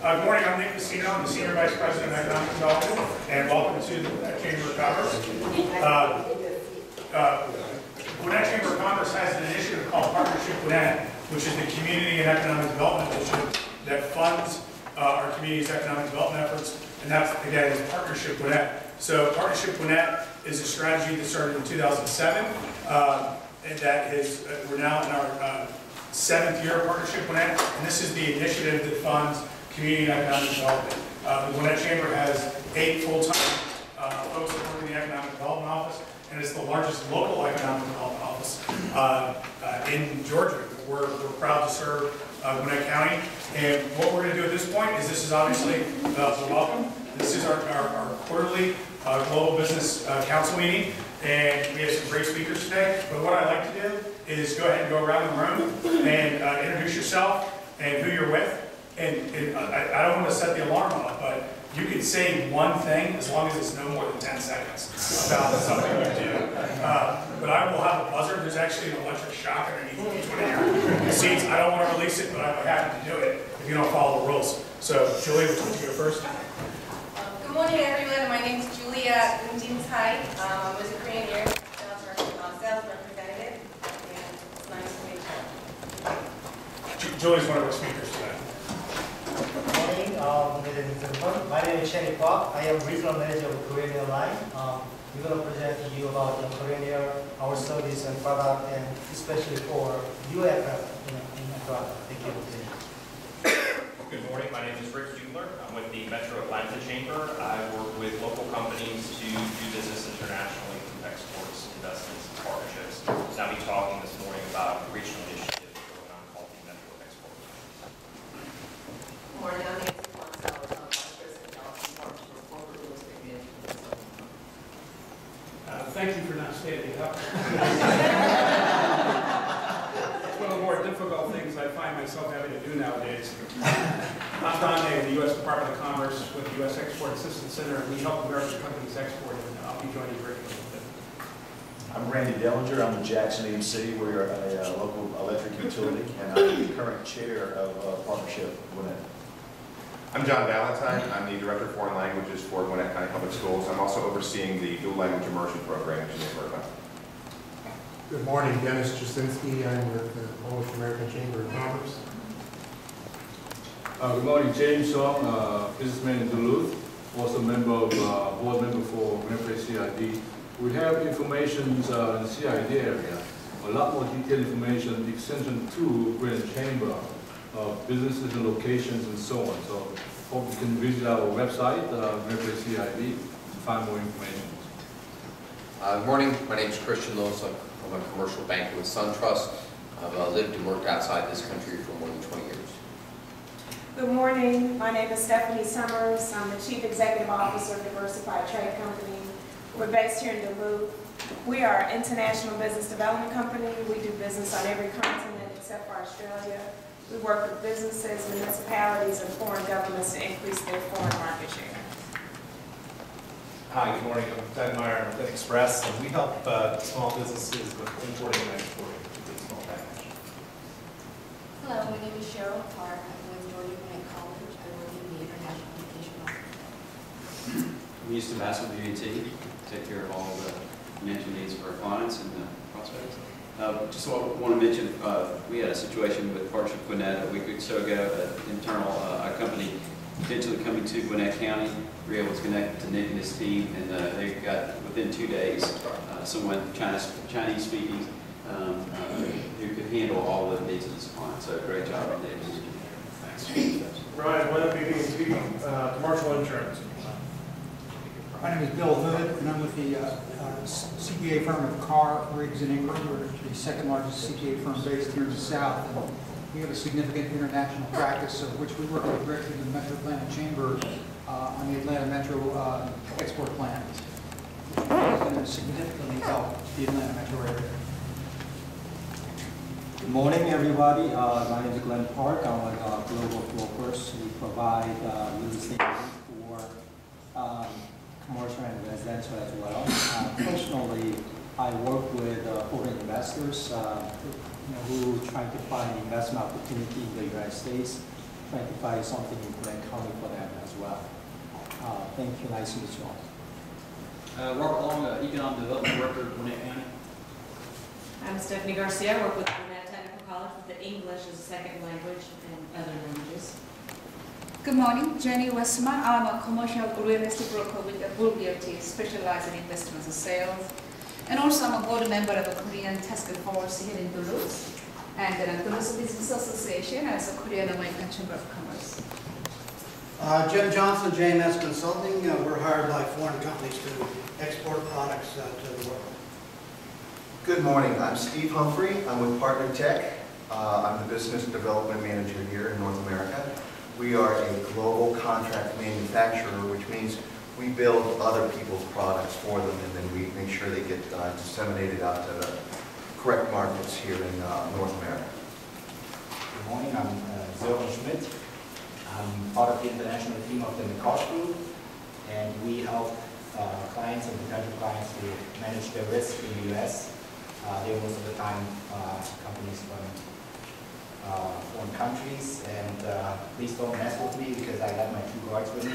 Good morning, I'm Nick Casino. I'm the Senior Vice President of Economic Development, and welcome to the Chamber of Commerce. Gwinnett Chamber of Commerce has an initiative called Partnership Gwinnett, which is the community and economic development initiative that funds our community's economic development efforts, and that's, again, is Partnership Gwinnett. So Partnership Gwinnett is a strategy that started in 2007, and that is, we're now in our 7th year of Partnership Gwinnett, and this is the initiative that funds community and economic development. The Gwinnett Chamber has 8 full-time folks that work in the Economic Development Office, and it's the largest local economic development office in Georgia. We're proud to serve Gwinnett County, and what we're going to do at this point is, this is obviously the welcome. This is our quarterly Global Business Council meeting, and we have some great speakers today. But what I like to do is go ahead and go around the room and introduce yourself and who you're with. And I don't want to set the alarm off, but you can say one thing as long as it's no more than 10 seconds about something you do. But I will have a buzzer. There's actually an electric shock underneath each one of your seats. I don't want to release it, but I'm happy to do it if you don't follow the rules. So, Julie, would you like to go first? Good morning, everyone. My name is Julia Undintai. I was a Korean Air sales representative, and it's nice to meet you. Julie's one of our speakers today. Good morning, ladies and gentlemen. My name is Sherry Park. I am regional manager of Korean Airline. We're going to present to you about the Korean Air, our service and product, and especially for new aircraft in product. Thank you. Good morning. My name is Rick Hugler. I'm with the Metro Atlanta Chamber. I work with local companies to do business internationally through exports, investments, and partnerships. So I'll be talking this morning about a regional initiative going on called the Metro Export. Good morning. I'm Nancy Gonzalez. I'm Vice President of Development for Corporate Real Estate Management. Thank you for not standing up. It's one of the more difficult things I find myself having to do nowadays. I'm Don Day of the U.S. Department of Commerce with the U.S. Export Assistance Center, and we help American companies export, and I'll be joining Rick in a little bit. I'm Randy Dellinger. I'm with Jackson EMC. We are a local electric utility, and I'm the current chair of Partnership Gwinnett. I'm John Valentine. I'm the Director of Foreign Languages for Gwinnett County Public Schools. I'm also overseeing the dual language immersion program in Geneva. Good morning, Dennis Jasinski. I'm with the Polish American Chamber of Commerce. Good morning, James Song, businessman in Duluth, also member of board member for Gwinnett CID. We have information in the CID area, a lot more detailed information, extension to Gwinnett Chamber, businesses and locations and so on. So hope you can visit our website, Gwinnett CID, and find more information. Good morning, my name is Christian Lewis. I'm a commercial banker with SunTrust. I've lived and worked outside this country for more than 20 years. Good morning, my name is Stephanie Summers. I'm the Chief Executive Officer of Diversified Trade Company. We're based here in Duluth. We are an international business development company. We do business on every continent except for Australia. We work with businesses, municipalities, and foreign governments to increase their foreign market share. Hi, good morning. I'm Doug Meyer with Express, and we help small businesses with importing and exporting to small package. Hello, my name is Cheryl Clark. I'm with Georgia Gwinnett College. I work in the International Education Office. We used to mess with UT, take care of all the financial needs for our clients and prospects. Just want to mention, we had a situation with Partnership Gwinnett a week or so ago. Our company potentially coming to Gwinnett County. We were able to connect to Nick and his team, and they got, within 2 days, someone Chinese speaking who could handle all the needs of this client. So great job, Nick. Thanks. Ryan, one of speaking commercial insurance. My name is Bill Hood, and I'm with the CPA firm of Carr, Riggs & Ingram. We're the second largest CPA firm based here in the South. And we have a significant international practice of which we work with directly with the Metro Atlanta Chamber on the Atlanta Metro export plan, which is going to significantly help the Atlanta Metro area. Good morning, everybody. My name is Glenn Park. I'm with Global Brokers. We provide real estate for commercial and residential as well. Personally, I work with foreign investors who are trying to find investment opportunity in the United States, trying to find something in Glen County for them as well. Thank you. Nice to meet you all. Robert Long, Economic Development Director, Gwinnett County. I'm Stephanie Garcia. I work with Gwinnett Technical College with the English as a second language and other languages. Good morning, Jenny Westman. I'm a commercial real estate broker with the Bulgari, specializing in investments and sales. And also I'm a board member of the Korean Task Force here in Duluth. And then Duluth Business Association as a Korean American Chamber of Commerce. Jim Johnson, JMS Consulting. We're hired by foreign companies to export products to the world. Good morning. I'm Steve Humphrey. I'm with Partner Tech. I'm the Business Development Manager here in North America. We are a global contract manufacturer, which means we build other people's products for them, and then we make sure they get disseminated out to the correct markets here in North America. Good morning. I'm Zilton Schmidt. I'm part of the international team of the McCosh Group, and we help clients and potential clients to manage their risk in the U.S. They're most of the time companies from foreign countries, and please don't mess with me because I got my 2 guards with me.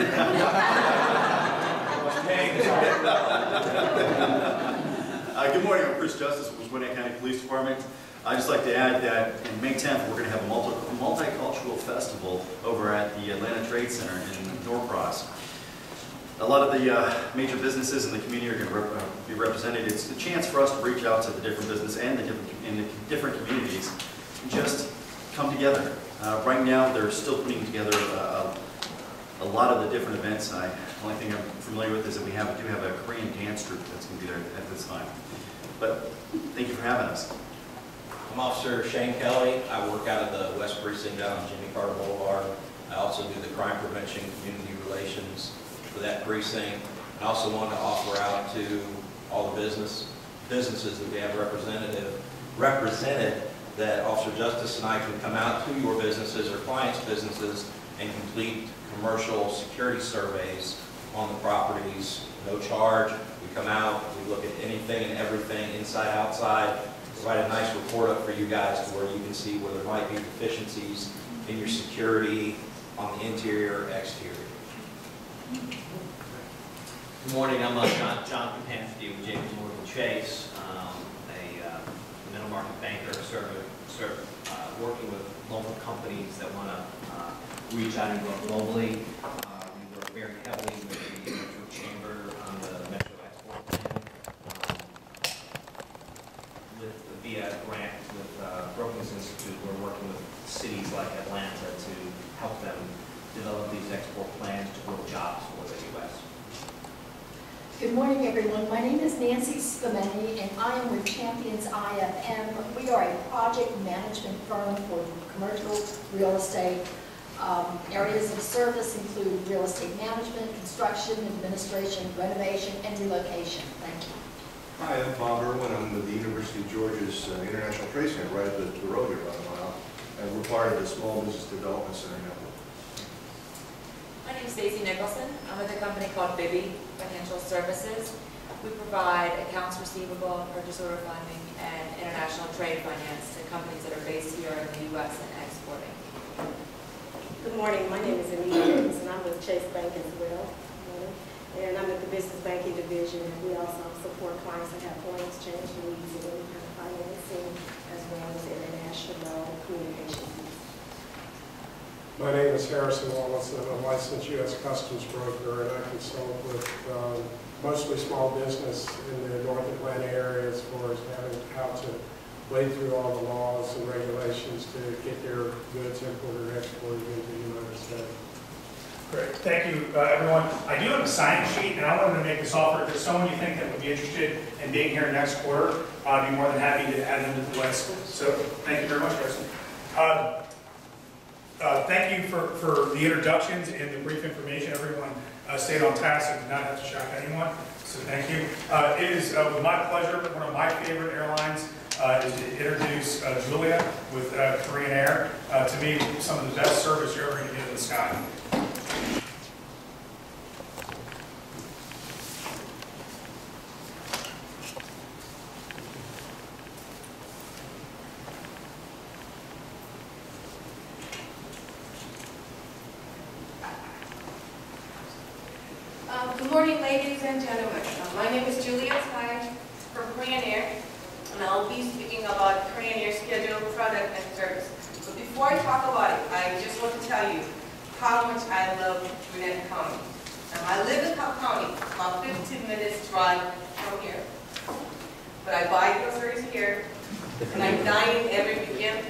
Good morning, I'm Chris Justice with Gwinnett County Police Department. I'd just like to add that in May 10th, we're going to have a multicultural festival over at the Atlanta Trade Center in Norcross. A lot of the major businesses in the community are going to be represented. It's a chance for us to reach out to the different business and the different communities and just come together. Right now, they're still putting together a lot of the different events. The only thing I'm familiar with is that we do have a Korean dance troupe that's going to be there at this time. But thank you for having us. I'm Officer Shane Kelly. I work out of the West Precinct down on Jimmy Carter Boulevard. I also do the crime prevention, community relations for that precinct. I also want to offer out to all the businesses that we have represented that Officer Justice and I can come out to your businesses or clients' businesses and complete commercial security surveys on the properties, no charge. We come out, we look at anything and everything, inside, outside, provide a nice report up for you guys to where you can see where there might be deficiencies in your security on the interior or exterior. Good morning, I'm John Campasty with James Morgan Chase, a middle market banker, working with local companies that want to reach out and grow globally. We work very heavily with the Metro Chamber on the Metro Export Plan. Via grant with Brookings Institute, we're working with cities like Atlanta to help them develop these export plans to grow jobs for the U.S. Good morning, everyone. My name is Nancy Spumeni, and I am with Champions IFM. We are a project management firm for commercial real estate. Areas of service include real estate management, construction, administration, renovation, and relocation. Thank you. Hi, I'm Bob Irwin. I'm with the University of Georgia's International Trade Center right up the road here about a mile. And we're part of the Small Business Development Center network. My name is Stacey Nicholson. I'm with a company called Bibby Financial Services. We provide accounts receivable, purchase order funding, and international trade finance to companies that are based here in the U.S. and exporting. Good morning. My name is Anita Davis, and I'm with Chase Bank as well. And I'm with the Business Banking Division, and we also support clients that have foreign exchange needs and any kind of financing, as well as international communication. My name is Harrison Wallace. I'm a licensed U.S. Customs broker, and I consult with mostly small business in the North Atlanta area as far as how to wade through all the laws and regulations to get their goods imported or exported into the United States. Great, thank you, everyone. I do have a sign-in sheet, and I wanted to make this offer. If there's someone you think that would be interested in being here next quarter, I'd be more than happy to add them to the list. So, thank you very much, Harrison. Thank you for the introductions and the brief information. Everyone stayed on task and did not have to shock anyone, so thank you. It is with my pleasure, one of my favorite airlines is to introduce Julia with Korean Air. To me, some of the best service you're ever going to get in the sky. Good morning, ladies and gentlemen. My name is Julia Tsai from Korean Air, and I'll be speaking about Korean Air schedule, product, and service. But before I talk about it, I just want to tell you how much I love Gwinnett County. I live in Cobb County, about 15 minutes drive from here. But I buy groceries here, and I dine every weekend,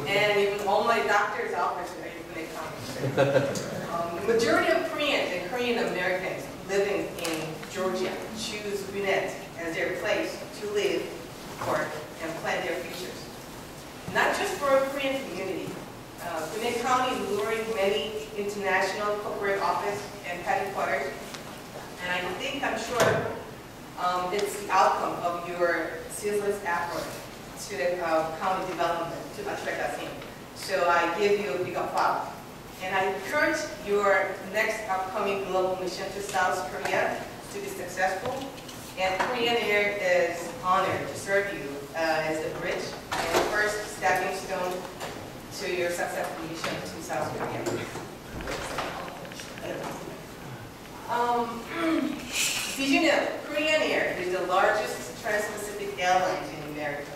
and even all my doctor's offices are in Gwinnett County. The majority of Koreans and Korean Americans living in Georgia choose Gwinnett as their place to live, work, and plan their futures. Not just for a Korean community. Gwinnett County is luring many international corporate office and headquarters, and I'm sure it's the outcome of your ceaseless effort to county development to attract us in. So I give you a big applause. And I encourage your next upcoming global mission to South Korea to be successful. And Korean Air is honored to serve you as the bridge and first stepping stone to your successful mission to South Korea. Did you know Korean Air is the largest trans-Pacific airline in America?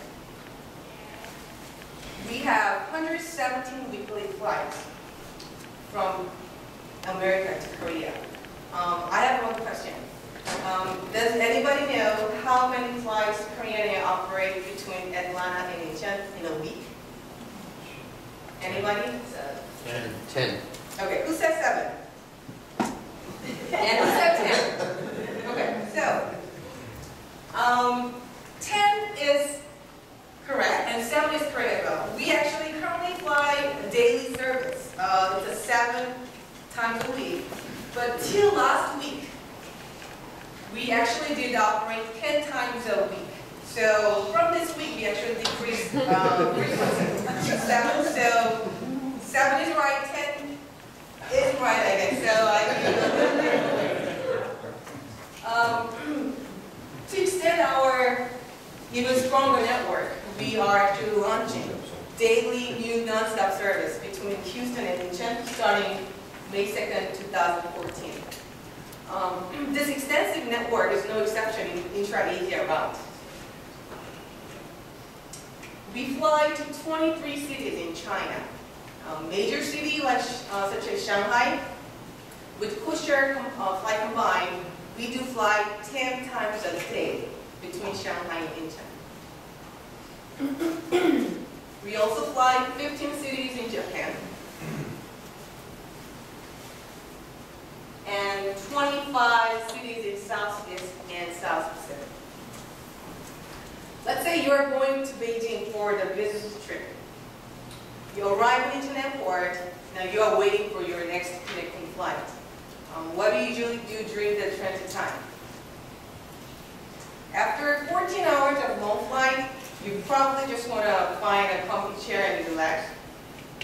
We have 117 weekly flights from America to Korea. I have one question. Does anybody know how many flights Korean Air operate between Atlanta and Incheon in a week? Anybody? 10. Okay, who said 7? And who said 10? Okay, so 10 is correct, and 7 is correct as well. We actually currently fly a daily service. It's a 7 times a week. But till last week, we actually did operate 10 times a week. So from this week, we actually decreased frequency to 7. So 7 is right, 10 is right, I guess. So to extend our even stronger network, we are actually launching daily new nonstop service between Houston and Incheon starting May 2nd, 2014. This extensive network is no exception in intra-Asia route. We fly to 23 cities in China. Major cities such as Shanghai, with codeshare flight combined, we do fly 10 times a day between Shanghai and Incheon. We also fly 15 cities in Japan and 25 cities in Southeast and South Pacific. Let's say you're going to Beijing for the business trip. You arrive in Incheon Airport, now you are waiting for your next connecting flight. What do you usually do during the transit time? After 14 hours of long flight, you probably just want to find a comfy chair and relax.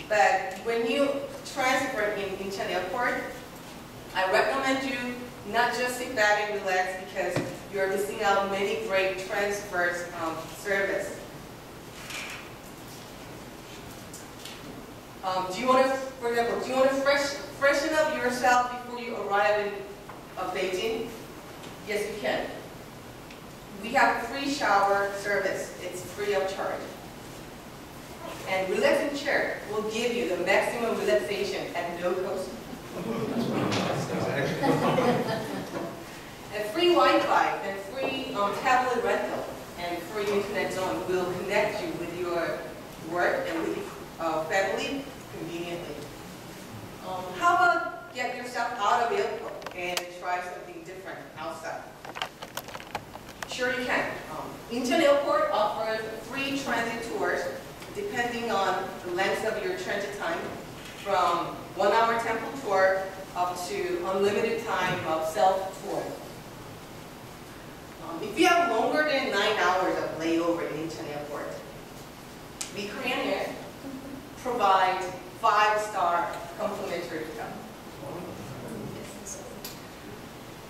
But when you transfer in Incheon Airport, I recommend you not just sit back and relax because you're missing out on many great transfers service. Do you want to, for example, do you want to freshen up yourself before you arrive in Beijing? Yes, you can. We have free shower service. It's free of charge. And relaxing chair will give you the maximum relaxation at no cost. And free Wi-Fi and free tablet rental and free internet zone will connect you with your work and with your family conveniently. How about get yourself out of the airport and try something different outside? Sure you can. Incheon Airport offers free transit tours depending on the length of your transit time, from 1-hour temple tour up to unlimited time of self-tour. If you have longer than 9 hours of layover in Incheon Airport, we Korean Air provide 5-star complimentary hotel.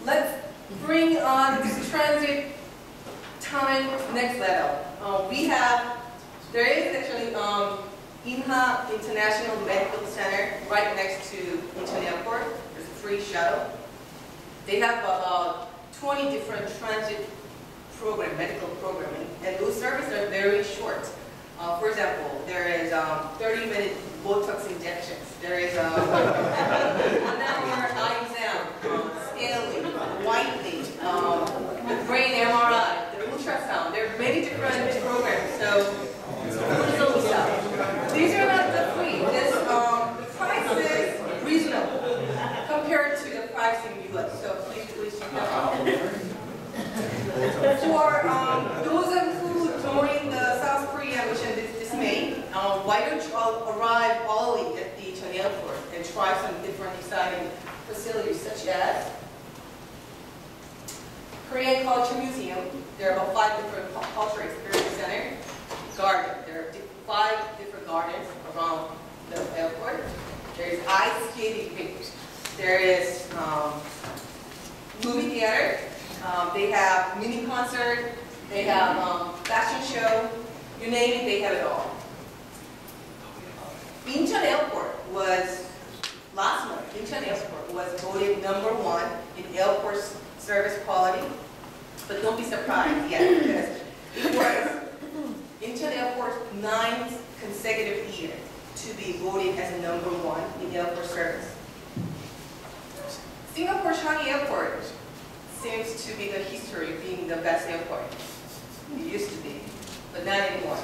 Let's bring on this transit time next level. There is actually Inha International Medical Center right next to Incheon Airport. There's a free shuttle. They have about 20 different transit program, medical programming, and those services are very short. For example, there is 30-minute Botox injections. There is 1 hour eye exam, scaling, whitening, the brain MRI, the ultrasound. There are many different programs. So these are not the free. This, the price is reasonable compared to the price in the US. So please check that out. For those who joined the South Korea mission this May, why don't you all arrive early at the Incheon airport and try some different exciting facilities such as Korean Culture Museum. There are about 5 different cultural experience centers. Garden. There are 5 different gardens around the airport. There is ice skating rink. There is movie theater. They have mini concert. They have fashion show. You name it, they have it all. Incheon Airport was, last month, Incheon Airport was voted #1 in airport service quality. But don't be surprised yet, because it was Incheon Airport's 9th consecutive year to be voted as #1 in airport service. Singapore Changi Airport seems to be the history of being the best airport. It used to be, but not anymore.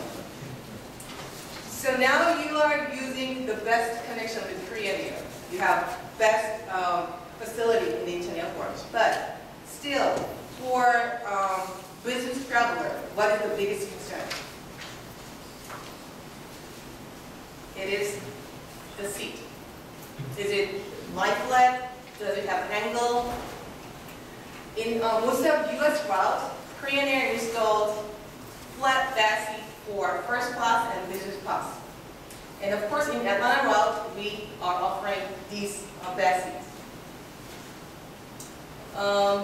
So now you are using the best connection with Korean Air. You have best facility in the Incheon Airport. But still, for business traveler, what is the biggest concern? It is the seat. Is it lie flat? Does it have angle? In most of US routes, Korean Air installed flat back seat for first class and business class. And of course, in Atlanta route, we are offering these back seats.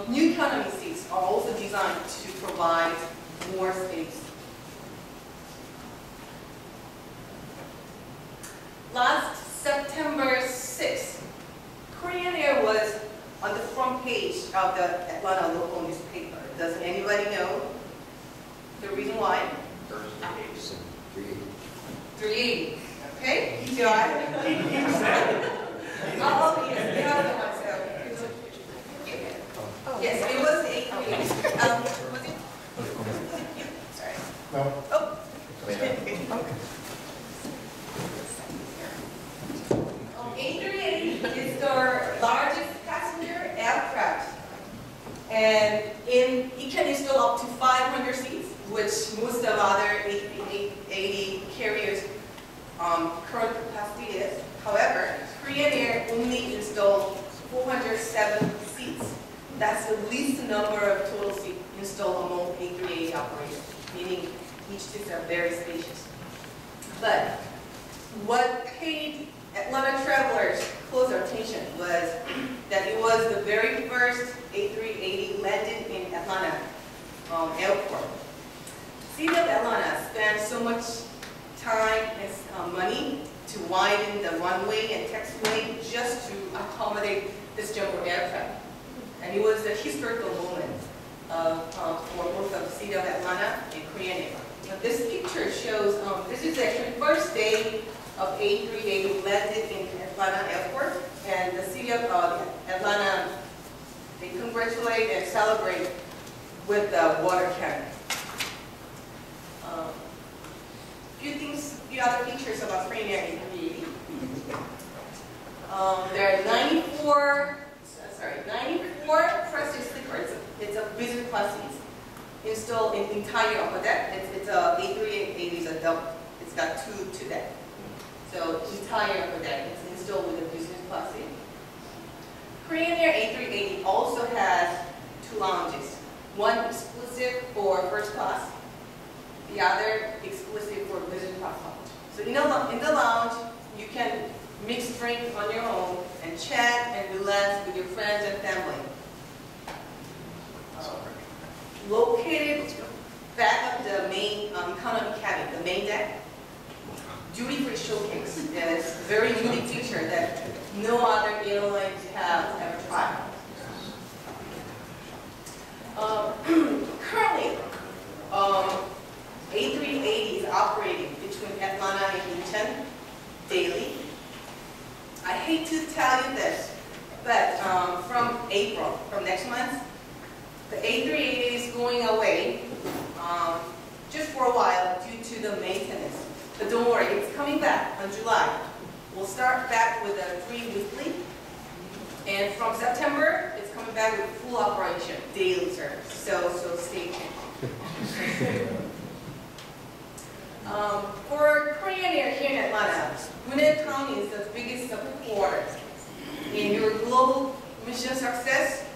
New economy seats are also designed to provide more space. Last September 6th, Korean Air was on the front page of the Atlanta local newspaper. Does anybody know the reason why? 380. Okay? So oh, yes, the other one. So, yes, it was 838. Was it? Sorry. No. Oh. 838 is the largest passenger aircraft, and it can install up to 500 seats, which most of other 880 carriers' current capacity is. However, Korean Air only installed 407 seats. That's the least number of total seats installed among 838 operators, meaning each seats are very spacious. But what paid Atlanta travelers close attention was that it was the very first A380 landed in Atlanta airport. City of Atlanta spent so much time and money to widen the runway and taxiway just to accommodate this jumbo aircraft. And it was a historical moment for both the City of Atlanta and Korean Air. Now, this picture shows, this is actually the first day of A380 landed in Atlanta Airport, and the City of Atlanta, they congratulate and celebrate with the water cannon. Few other features about Korean Air A380. There are 94 plastic stickers. It's a business class seat installed in the entire upper deck. It's a A380 is a double. It's got two decks. So entire upper deck is installed with a business class seat. Korean Air A380 also has 2 lounges. One exclusive for first class, the other exclusive for business class lounge. So in the lounge, you can mix drinks on your own and chat and relax with your friends and family. Located back of the main economy cabin, the main deck, duty-free showcase is a very unique feature that no other airlines have ever tried. tell you this, but from April, from next month, the A380 is going away just for a while due to the maintenance. But don't worry, it's coming back on July. We'll start back with a 3 weekly. And from September, it's coming back with full operation, daily service. So stay tuned. For Korean Air here in Atlanta, Gwinnett County is the biggest supporter. And your global mission success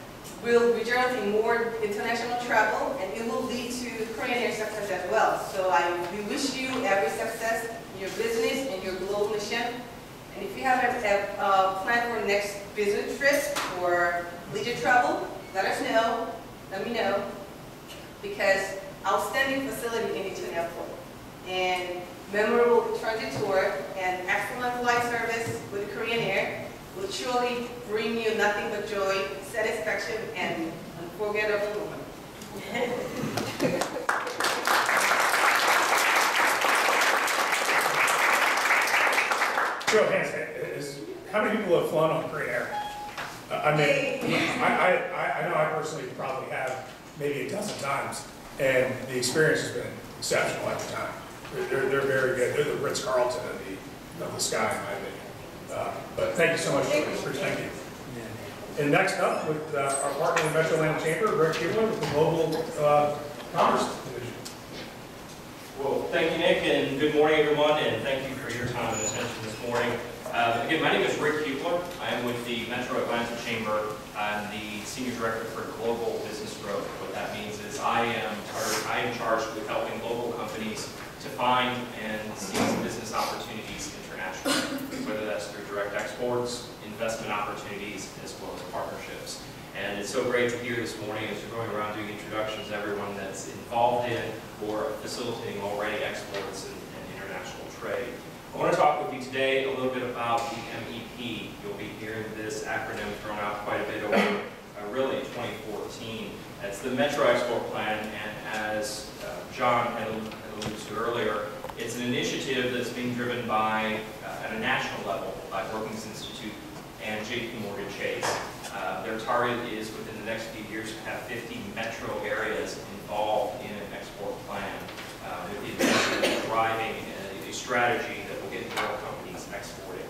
will result in more international travel, and it will lead to Korean Air success as well. So we wish you every success in your business and your global mission. And if you have a plan for next business trip or leisure travel, let us know. Let me know. Because outstanding facility in Eaton Airport and memorable transit tour and excellent flight service with Korean Air will surely bring you nothing but joy, satisfaction, and unforgettable moments. Show of hands, how many people have flown on Korean Air? I mean, I know I personally probably have maybe a dozen times, and the experience has been exceptional every time. They're very good. They're the Ritz-Carlton of the sky, in my opinion. But thank you so much, Chris. Thank you. And next up, with our partner in the Metro Atlanta Chamber, Rick Kubler with the Global Commerce Division. Well, thank you, Nick, and good morning, everyone, and thank you for your time and attention this morning. Again, my name is Rick Kubler. I am with the Metro Atlanta Chamber. I'm the Senior Director for Global Business Growth. What that means is I am charged with helping global companies to find and seize business opportunities internationally, whether that's through direct exports, investment opportunities, as well as partnerships. And it's so great to hear this morning as you're going around doing introductions, everyone that's involved in or facilitating already exports and international trade. I want to talk with you today a little bit about the MEP. You'll be hearing this acronym thrown out quite a bit over really 2014. That's the Metro Export Plan, and as John had alluded to earlier, it's an initiative that's being driven by, at a national level, by Brookings Institute and JP Chase. Their target is within the next few years to have 50 metro areas involved in an export plan, with the intention of driving a strategy that will get more companies exporting.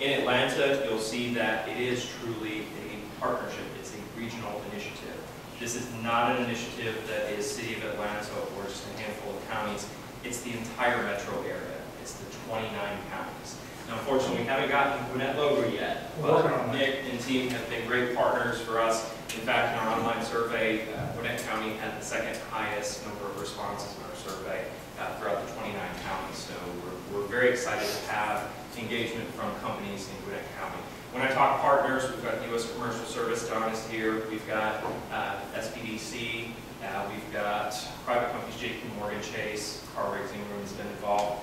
In Atlanta, you'll see that it is truly a partnership. It's a regional initiative. This is not an initiative that is City of Atlanta or just a handful of counties. It's the entire metro area. It's the 29 counties. Now, unfortunately, we haven't gotten Gwinnett logo yet, but Nick and team have been great partners for us. In fact, in our online survey, Gwinnett County had the second highest number of responses in our survey throughout the 29 counties. So we're very excited to have engagement from companies in Gwinnett County. When I talk partners, we've got U.S. Commercial Service, Don is here, we've got SPDC, we've got private companies, JP Chase, Carl Riggs Ingram has been involved.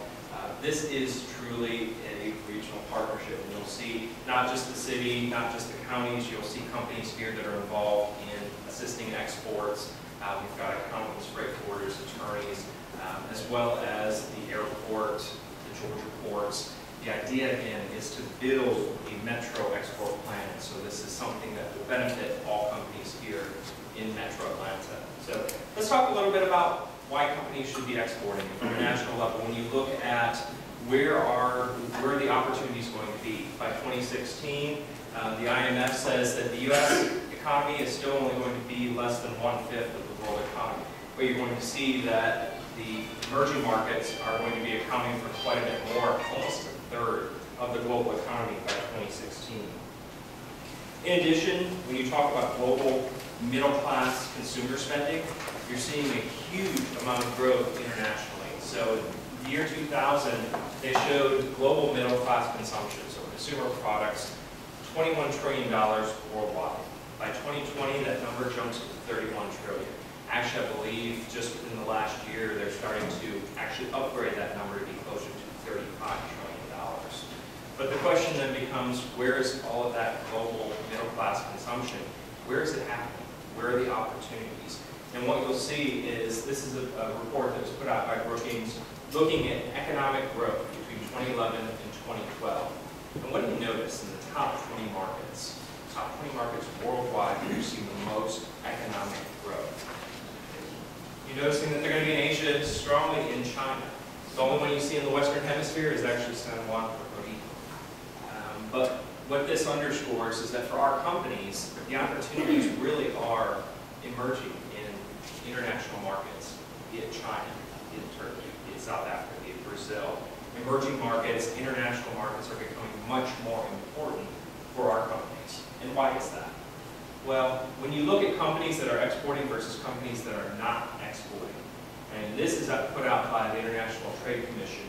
This is truly a regional partnership, and you'll see not just the city, not just the counties, you'll see companies here that are involved in assisting exports. We've got accountants, freight forwarders, attorneys, as well as the airport, the Georgia ports. The idea, again, is to build a metro export plan. So this is something that will benefit all companies here in Metro Atlanta. So let's talk a little bit about why companies should be exporting from a national level. When you look at where are the opportunities going to be by 2016, the IMF says that the U.S. economy is still only going to be less than 1/5 of the world economy. But you're going to see that the emerging markets are going to be accounting for quite a bit more, almost a third of the global economy by 2016. In addition, when you talk about global middle-class consumer spending, you're seeing a huge amount of growth internationally. So in the year 2000, they showed global middle-class consumption, so consumer products, $21 trillion worldwide. By 2020, that number jumps to 31 trillion. Actually, I believe just within the last year, they're starting to actually upgrade that number to be closer to $35 trillion. But the question then becomes, where is all of that global middle-class consumption? Where is it happening? Where are the opportunities? And what you'll see is, this is a report that was put out by Brookings looking at economic growth between 2011 and 2012. And what do you notice in the top 20 markets? Top 20 markets worldwide where you're seeing the most economic growth. You're noticing that they're going to be in Asia, strongly in China. The only one you see in the Western Hemisphere is actually San Juan or Korea. But what this underscores is that for our companies, the opportunities really are emerging in international markets, be it China, be it Turkey, be it South Africa, be it Brazil. Emerging markets, international markets are becoming much more important for our companies. And why is that? Well, when you look at companies that are exporting versus companies that are not exporting, and this is put out by the International Trade Commission.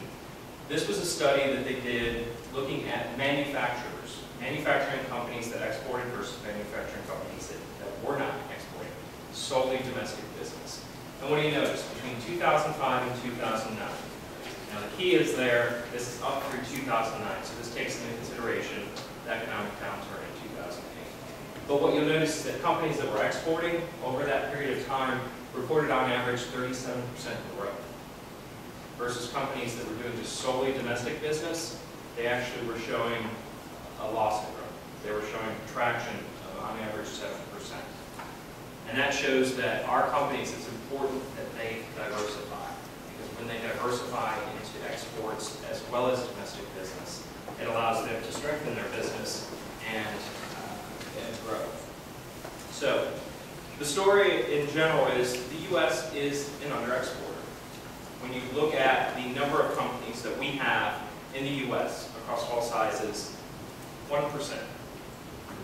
This was a study that they did looking at manufacturers, manufacturing companies that exported versus manufacturing companies that were not exporting, solely domestic business. And what do you notice? Between 2005 and 2009. Now the key is there, this is up through 2009, so this takes into consideration the economic downturn in 2008. But what you'll notice is that companies that were exporting over that period of time reported on average 37% growth, versus companies that were doing just solely domestic business, they actually were showing a loss of growth. They were showing contraction of on average 7%. And that shows that our companies, it's important that they diversify, because when they diversify into exports as well as domestic business, it allows them to strengthen their business and grow. So, the story in general is the U.S. is an under-exporter. When you look at the number of companies that we have in the U.S. across all sizes, 1%.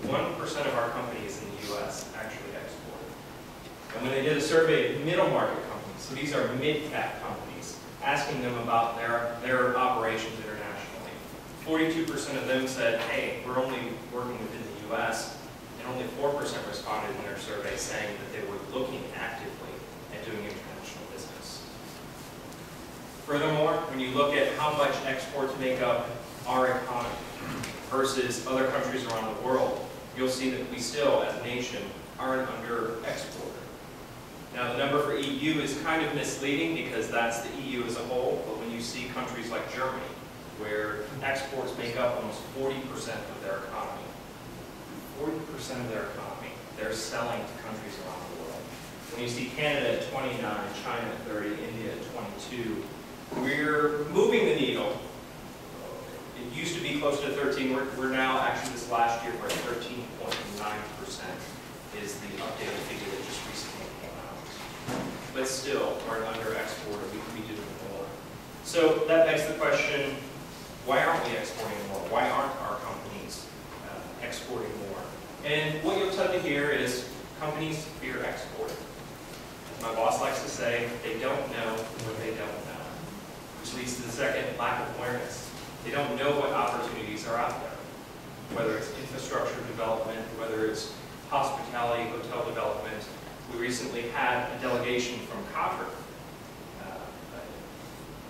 1% of our companies in the U.S. actually export. And when they did a survey of middle market companies, so these are mid-cap companies, asking them about their operations internationally, 42% of them said, hey, we're only working within the U.S., and only 4% responded in their survey saying that they were looking actively at doing international business. Furthermore, when you look at how much exports make up our economy versus other countries around the world, you'll see that we still, as a nation, are an under-exporter. Now, the number for EU is kind of misleading because that's the EU as a whole, but when you see countries like Germany, where exports make up almost 40% of their economy, 40% of their economy, they're selling to countries around the world. When you see Canada at 29, China at 30, India at 22, we're moving the needle. It used to be close to 13. We're now, actually this last year, we're at 13.9% is the updated figure that just recently came out. But still, we're an under-exporter. We can be doing more. So that begs the question, why aren't we exporting more? Why aren't our companies exporting more? And what you'll tend to hear is companies fear export. As my boss likes to say, they don't know what they don't know, which leads to the second, lack of awareness. They don't know what opportunities are out there, whether it's infrastructure development, whether it's hospitality, hotel development. We recently had a delegation from Qatar.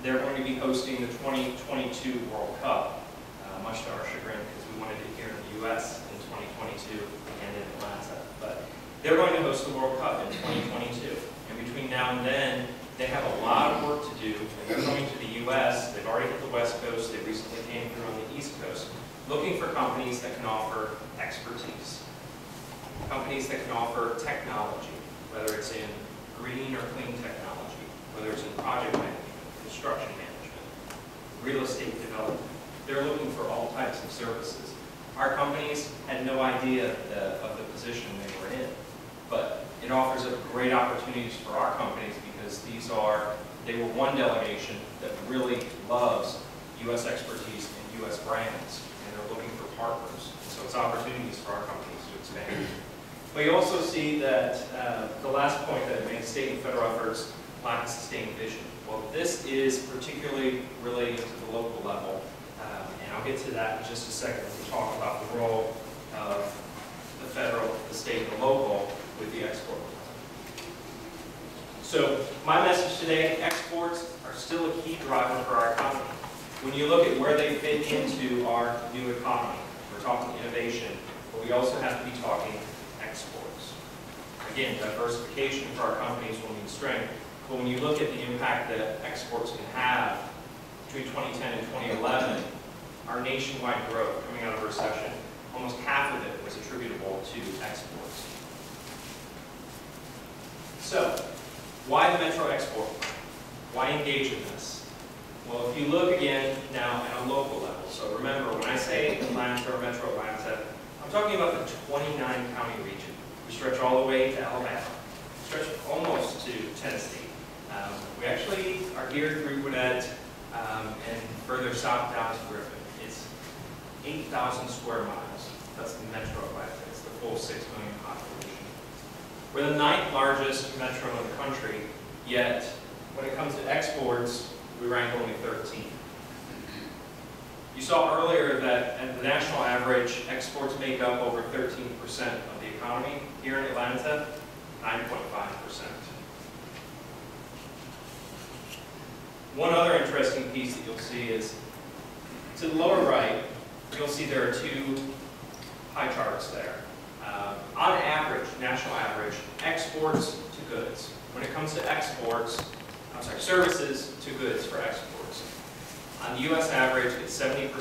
They're going to be hosting the 2022 World Cup, much to our chagrin, because we wanted it here in the U.S. in 2022 and in Atlanta. But they're going to host the World Cup in 2022. And between now and then, they have a lot of work to do. And they're coming to the U.S. They've already hit the West Coast. They recently came through on the East Coast, looking for companies that can offer expertise. Companies that can offer technology, whether it's in green or clean technology, whether it's in project management, construction management, real estate development. They're looking for all types of services. Our companies had no idea of the position they were in, but it offers up great opportunities for our companies because they were one delegation that really loves U.S. expertise and U.S. brands, and they're looking for partners. So it's opportunities for our companies to expand. But you also see that the last point that it made, state and federal efforts lack a sustained vision. Well, this is particularly related to the local level, and I'll get to that in just a second when we talk about the role of the federal, the state, and the local with the export. So my message today, exports are still a key driver for our economy. When you look at where they fit into our new economy, we're talking innovation, but we also have to be talking exports. Again, diversification for our companies will mean strength, but when you look at the impact that exports can have between 2010 and 2011, our nationwide growth coming out of a recession, almost half of it was attributable to exports. So, why the Metro Export? Why engage in this? Well, if you look again now at a local level, so remember, when I say Atlanta or Metro Atlanta, I'm talking about the 29-county region. We stretch all the way to Alabama, stretch almost to Tennessee. We actually are here through Gwinnett and further south down to Griffin. It's 8,000 square miles. That's the Metro Atlanta. It's the full 6 million population. We're the 9th largest metro in the country, yet when it comes to exports, we rank only 13th. You saw earlier that at the national average, exports make up over 13% of the economy. Here in Atlanta, 9.5%. One other interesting piece that you'll see is, to the lower right, you'll see there are 2 pie charts there. On average, national average, exports to goods. When it comes to exports, services to goods for exports. On the U.S. average, it's 70%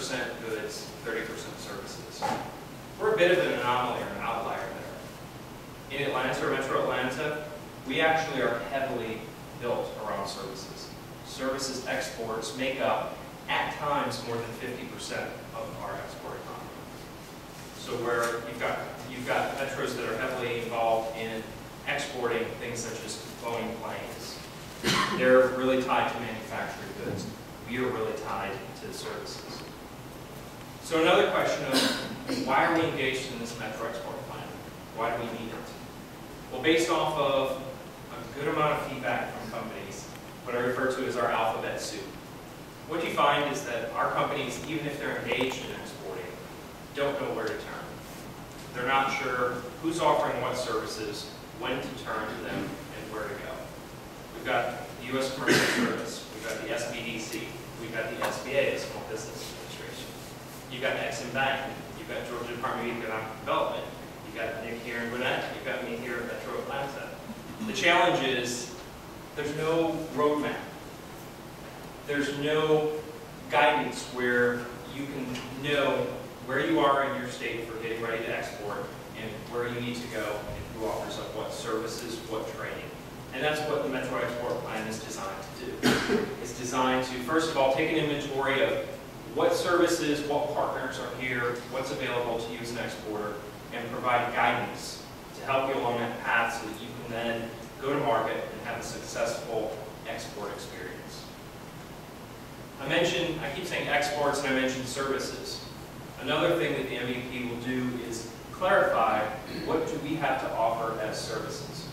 goods, 30% services. We're a bit of an anomaly or an outlier there. In Atlanta or Metro Atlanta, we actually are heavily built around services. Services exports make up, at times, more than 50% of our export economy. So where you've got metros that are heavily involved in exporting things such as Boeing planes, they're really tied to manufactured goods. We are really tied to services. So another question of why are we engaged in this Metro Export Plan? Why do we need it? Well, based off of a good amount of feedback from companies, what I refer to as our alphabet soup. What you find is that our companies, even if they're engaged in exporting, don't know where to turn. They're not sure who's offering what services, when to turn to them, and where to go. We've got the U.S. Commercial Service, we've got the SBDC, we've got the SBA, the Small Business Administration. You've got Exim Bank, you've got Georgia Department of Economic Development, you've got Nick here in Gwinnett, you've got me here at Metro Atlanta. The challenge is there's no roadmap. There's no guidance where you can know where you are in your state for getting ready to export and where you need to go and who offers up what services, what training. And that's what the Metro Export Plan is designed to do. It's designed to, first of all, take an inventory of what services, what partners are here, what's available to you as an exporter, and provide guidance to help you along that path so that you can then go to market and have a successful export experience. I keep saying exports and I mentioned services. Another thing that the MVP will do is clarify what do we have to offer as services.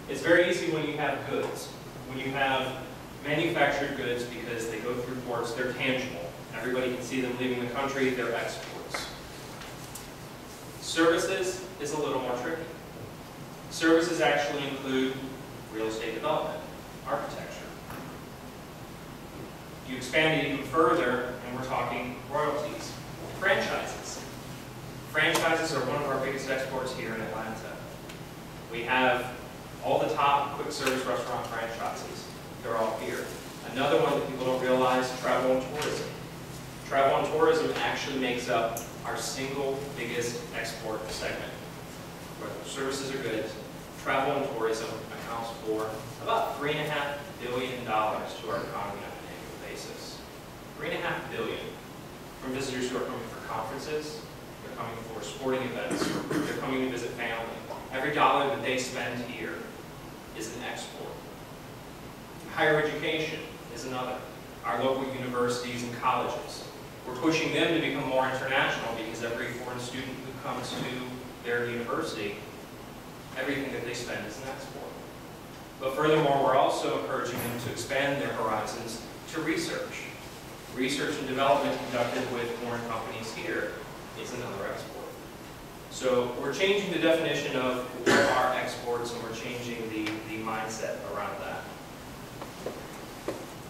It's very easy when you have goods. When you have manufactured goods because they go through ports, they're tangible. Everybody can see them leaving the country, they're exports. Services is a little more tricky. Services actually include real estate development, architecture. You expand it even further, and we're talking royalties. Franchises. Franchises are one of our biggest exports here in Atlanta. We have all the top quick service restaurant franchises. They're all here. Another one that people don't realize, travel and tourism. Travel and tourism actually makes up our single biggest export segment. Whether services or goods, travel and tourism accounts for about $3.5 billion to our economy on an annual basis. $3.5 billion from visitors who are coming for conferences, they're coming for sporting events, they're coming to visit family. Every dollar that they spend here is an export. Higher education is another. Our local universities and colleges. We're pushing them to become more international because every foreign student who comes to their university, everything that they spend is an export. But furthermore, we're also encouraging them to expand their horizons to research. Research and development conducted with foreign companies here is another export. So we're changing the definition of what are exports, and we're changing the mindset around that.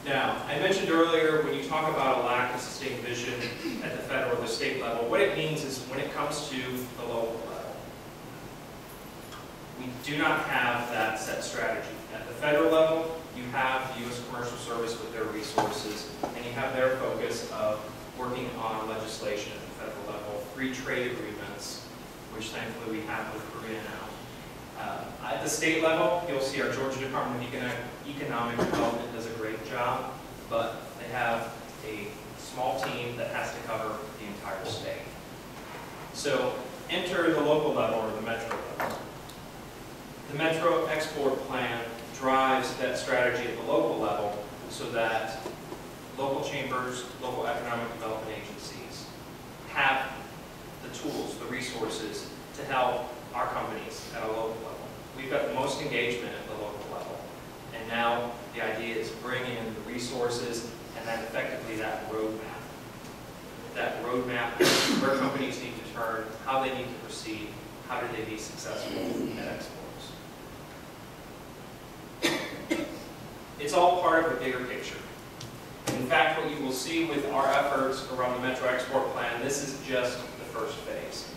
Now, I mentioned earlier, when you talk about a lack of sustained vision at the federal or the state level, what it means is when it comes to the local level, we do not have that set strategy. At the federal level, you have the U.S. Commercial Service with their resources, and you have their focus of working on legislation at the federal level, free trade agreements, which thankfully we have with Korea now. At the state level, you'll see our Georgia Department of Economic Development does a great job, but they have a small team that has to cover the entire state. So enter the local level or the metro level. The Metro Export Plan drives that strategy at the local level so that local chambers, local economic development agencies have the tools, the resources to help our companies at a local level. We've got the most engagement at the local level, and now the idea is bring in the resources and then effectively that roadmap. That roadmap where companies need to turn, how they need to proceed, how do they be successful at exports. It's all part of a bigger picture. In fact, what you will see with our efforts around the Metro Export Plan, this is just the first phase.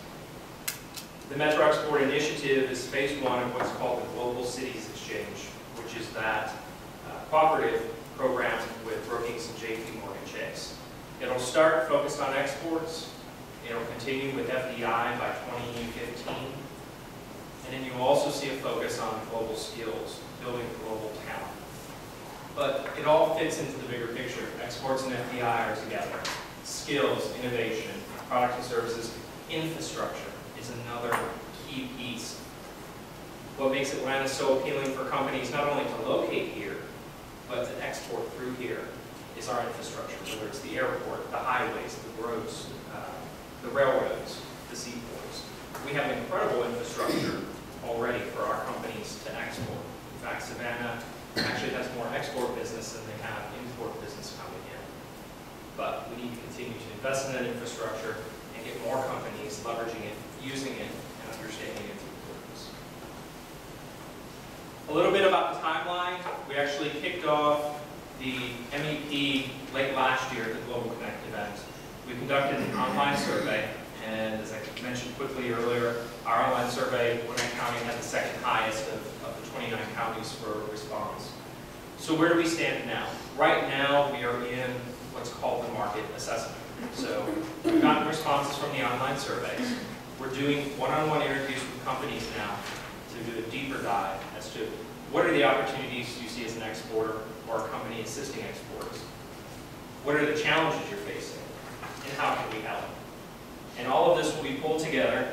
The Metro Export Initiative is phase one of what's called the Global Cities Exchange, which is that cooperative program with Brookings and JP Morgan Chase. It'll start focused on exports. It'll continue with FDI by 2015. And then you'll also see a focus on global skills, building global talent. But it all fits into the bigger picture. Exports and FDI are together. Skills, innovation, products and services, infrastructure is another key piece. What makes Atlanta so appealing for companies not only to locate here, but to export through here is our infrastructure, whether it's the airport, the highways, the roads, the railroads, the seaports. We have incredible infrastructure already for our companies to export. In fact, Savannah actually has more export business than they have import business coming in. But we need to continue to invest in that infrastructure and get more companies leveraging it, using it, and understanding its importance. A little bit about the timeline. We actually kicked off the MEP late last year at the Global Connect event. We conducted an online survey, and as I mentioned quickly earlier, our online survey, Gwinnett County had the second highest of the 29 counties for response. So where do we stand now? Right now, we are in what's called the market assessment. So we've gotten responses from the online surveys. We're doing one-on-one interviews with companies now to do a deeper dive as to what are the opportunities you see as an exporter or a company assisting exporters. What are the challenges you're facing, and how can we help? And all of this will be pulled together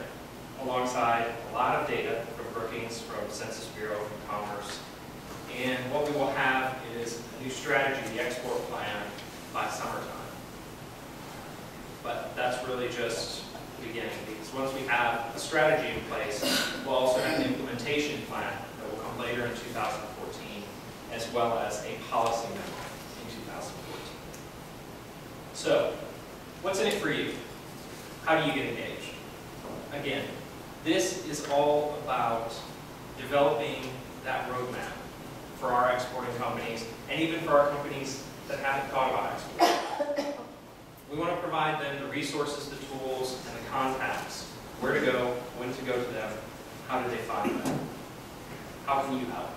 alongside a lot of data from Brookings, from Census Bureau, from Commerce. And what we will have is a new strategy, the export plan, by summertime. But that's really just the beginning, because once we have a strategy in place, we'll also have an implementation plan that will come later in 2014, as well as a policy memo in 2014. So, what's in it for you? How do you get engaged? Again, this is all about developing that roadmap for our exporting companies, and even for our companies that haven't thought about exporting. We want to provide them the resources, the tools, and the contacts, where to go, when to go to them, how do they find them, how can you help?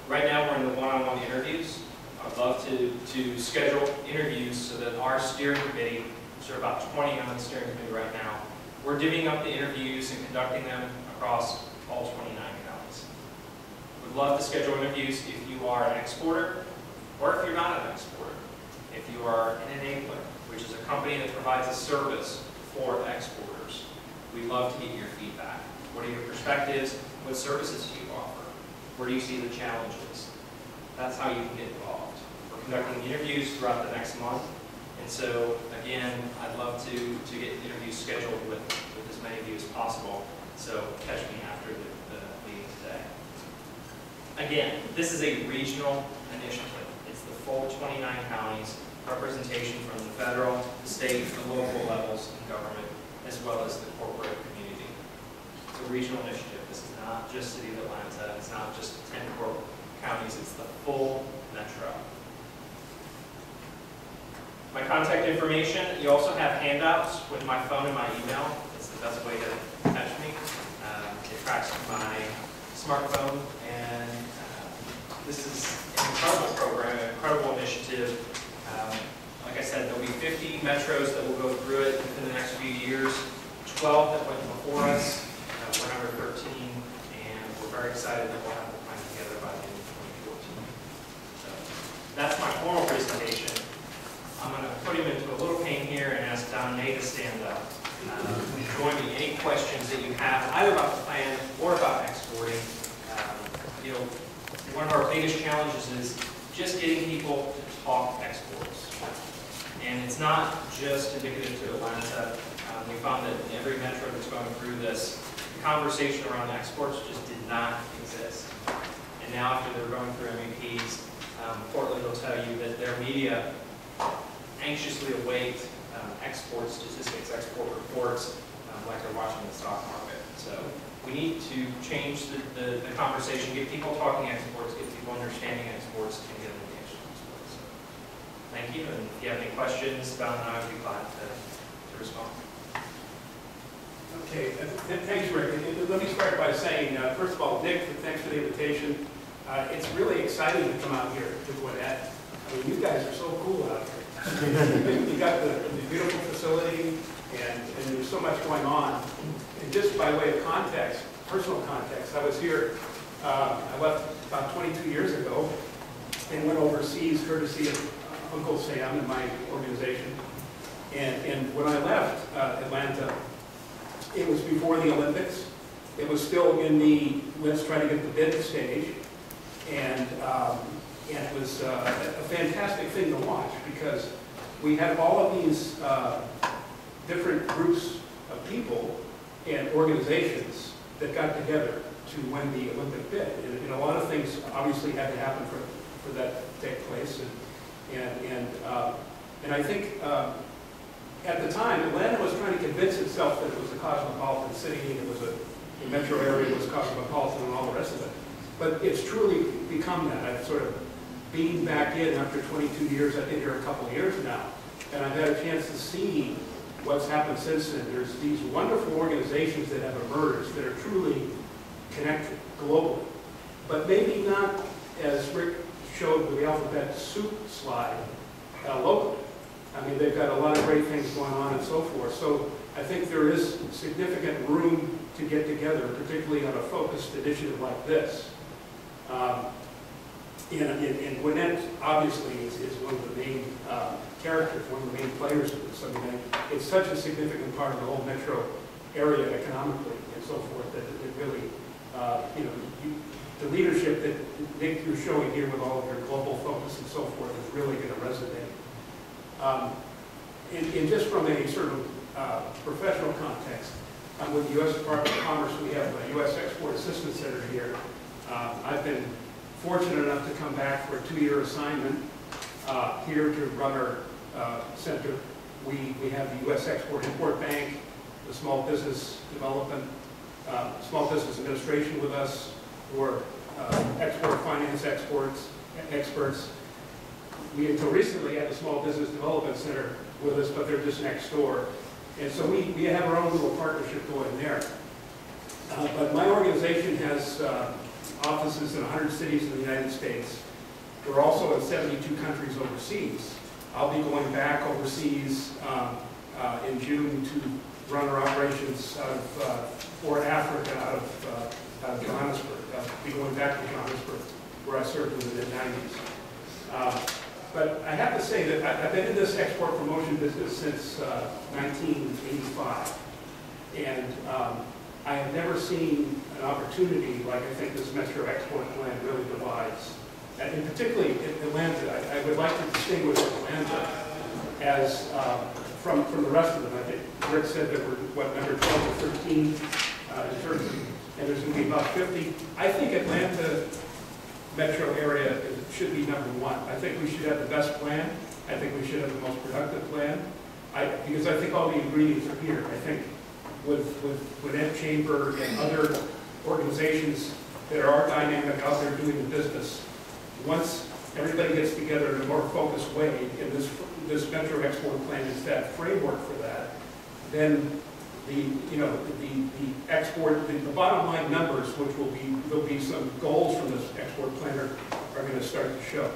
Right now we're in the one-on-one interviews. I'd love to schedule interviews so that our steering committee, which are about 20 on the steering committee right now, we're divvying up the interviews and conducting them across all 29 counties. We'd love to schedule interviews if you are an exporter, or if you're not an exporter. If you are an enabler, which is a company that provides a service for exporters, we'd love to get your feedback. What are your perspectives? What services do you offer? Where do you see the challenges? That's how you can get involved. We're conducting interviews throughout the next month. And so, again, I'd love to get interviews scheduled with as many of you as possible. So catch me after the meeting today. Again, this is a regional initiative. It's the full 29 counties, representation from the federal, the state, the local levels in government, as well as the corporate community. It's a regional initiative. This is not just City of Atlanta. It's not just 10 core counties. It's the full metro. My contact information, you also have handouts with my phone and my email. It's the best way to catch me. It tracks my smartphone, and this is an incredible program, an incredible initiative. Like I said, there'll be 50 metros that will go through it within the next few years. 12 that went before us, we're number 13, and we're very excited that we'll have the plan together by the end of 2014. So that's my formal presentation. I'm going to put him into a little pain here and ask Don May to stand up. Join me. Any questions that you have, either about the plan or about exporting. You know, one of our biggest challenges is just getting people to talk exports. And it's not just indicative to Atlanta. We found that in every metro that's going through this, the conversation around exports just did not exist. And now after they're going through MEPs, Portland will tell you that their media anxiously await export statistics, export reports, like they're watching the stock market. So we need to change the conversation, get people talking exports, get people understanding exports, and get them engaged in exports. So, thank you, and if you have any questions, Don and I would be glad to respond. Okay, thanks, Rick. Let me start by saying, first of all, Nick, thanks for the invitation. It's really exciting to come out here to Gwinnett. I mean, you guys are so cool out here. You got the beautiful facility, and there's so much going on. And just by way of context, personal context, I was here, I left about 22 years ago and went overseas courtesy of Uncle Sam and my organization. And when I left Atlanta, it was before the Olympics. It was still in the let's try to get the bid stage. And it was a fantastic thing to watch because we had all of these different groups of people and organizations that got together to win the Olympic bid. And a lot of things obviously had to happen for that to take place. And I think at the time, Atlanta was trying to convince itself that it was a cosmopolitan city, and it was the metro area was cosmopolitan and all the rest of it. But it's truly become that. I've sort of beamed back in after 22 years. I've been here a couple of years now, and I've had a chance to see what's happened since then. There's these wonderful organizations that have emerged that are truly connected globally, but maybe not, as Rick showed with the alphabet soup slide, locally. I mean, they've got a lot of great things going on and so forth. So I think there is significant room to get together, particularly on a focused initiative like this. And Gwinnett, obviously, is one of the main characters, one of the main players of this. I mean, it's such a significant part of the whole metro area economically and so forth that it really, you know, the leadership that Nick, you're showing here with all of your global focus and so forth is really going to resonate. And just from a sort of professional context, with the U.S. Department of Commerce, we have a U.S. Export Assistance Center here. I've been fortunate enough to come back for a 2-year assignment here to run our center. We have the U.S. Export-Import Bank, the Small Business Development, Small Business Administration with us, or export finance experts. We, until recently, had the Small Business Development Center with us, but they're just next door. And so we have our own little partnership going there. But my organization has offices in 100 cities in the United States. We're also in 72 countries overseas. I'll be going back overseas in June to run our operations out of for Africa, out of Johannesburg. I'll be going back to Johannesburg, where I served in the mid-90s. But I have to say that I've been in this export promotion business since 1985. And I have never seen an opportunity like I think this Metro Export Plan really provides. And particularly in Atlanta, I would like to distinguish Atlanta as from the rest of them. I think Rick said that we're, what, number 12 or 13 in terms of, and there's going to be about 50. I think Atlanta metro area should be number 1. I think we should have the best plan. I think we should have the most productive plan. Because I think all the ingredients are here. I think with Ed Chamber and other organizations that are dynamic out there doing the business, once everybody gets together in a more focused way, and this Metro Export Plan is that framework for that, then the bottom line numbers, which there'll be some goals from this export plan are going to start to show.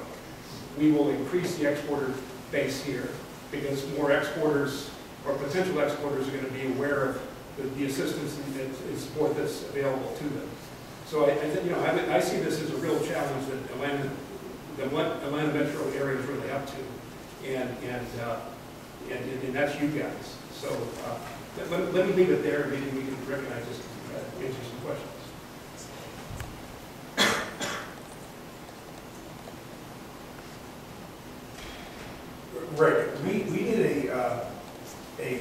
We will increase the exporter base here. because more exporters or potential exporters are going to be aware of the assistance and support that's available to them. So I see this as a real challenge that Atlanta metro area is really up to, and that's you guys. So let me leave it there, and maybe we can recognize this and answer some questions. Right. We did a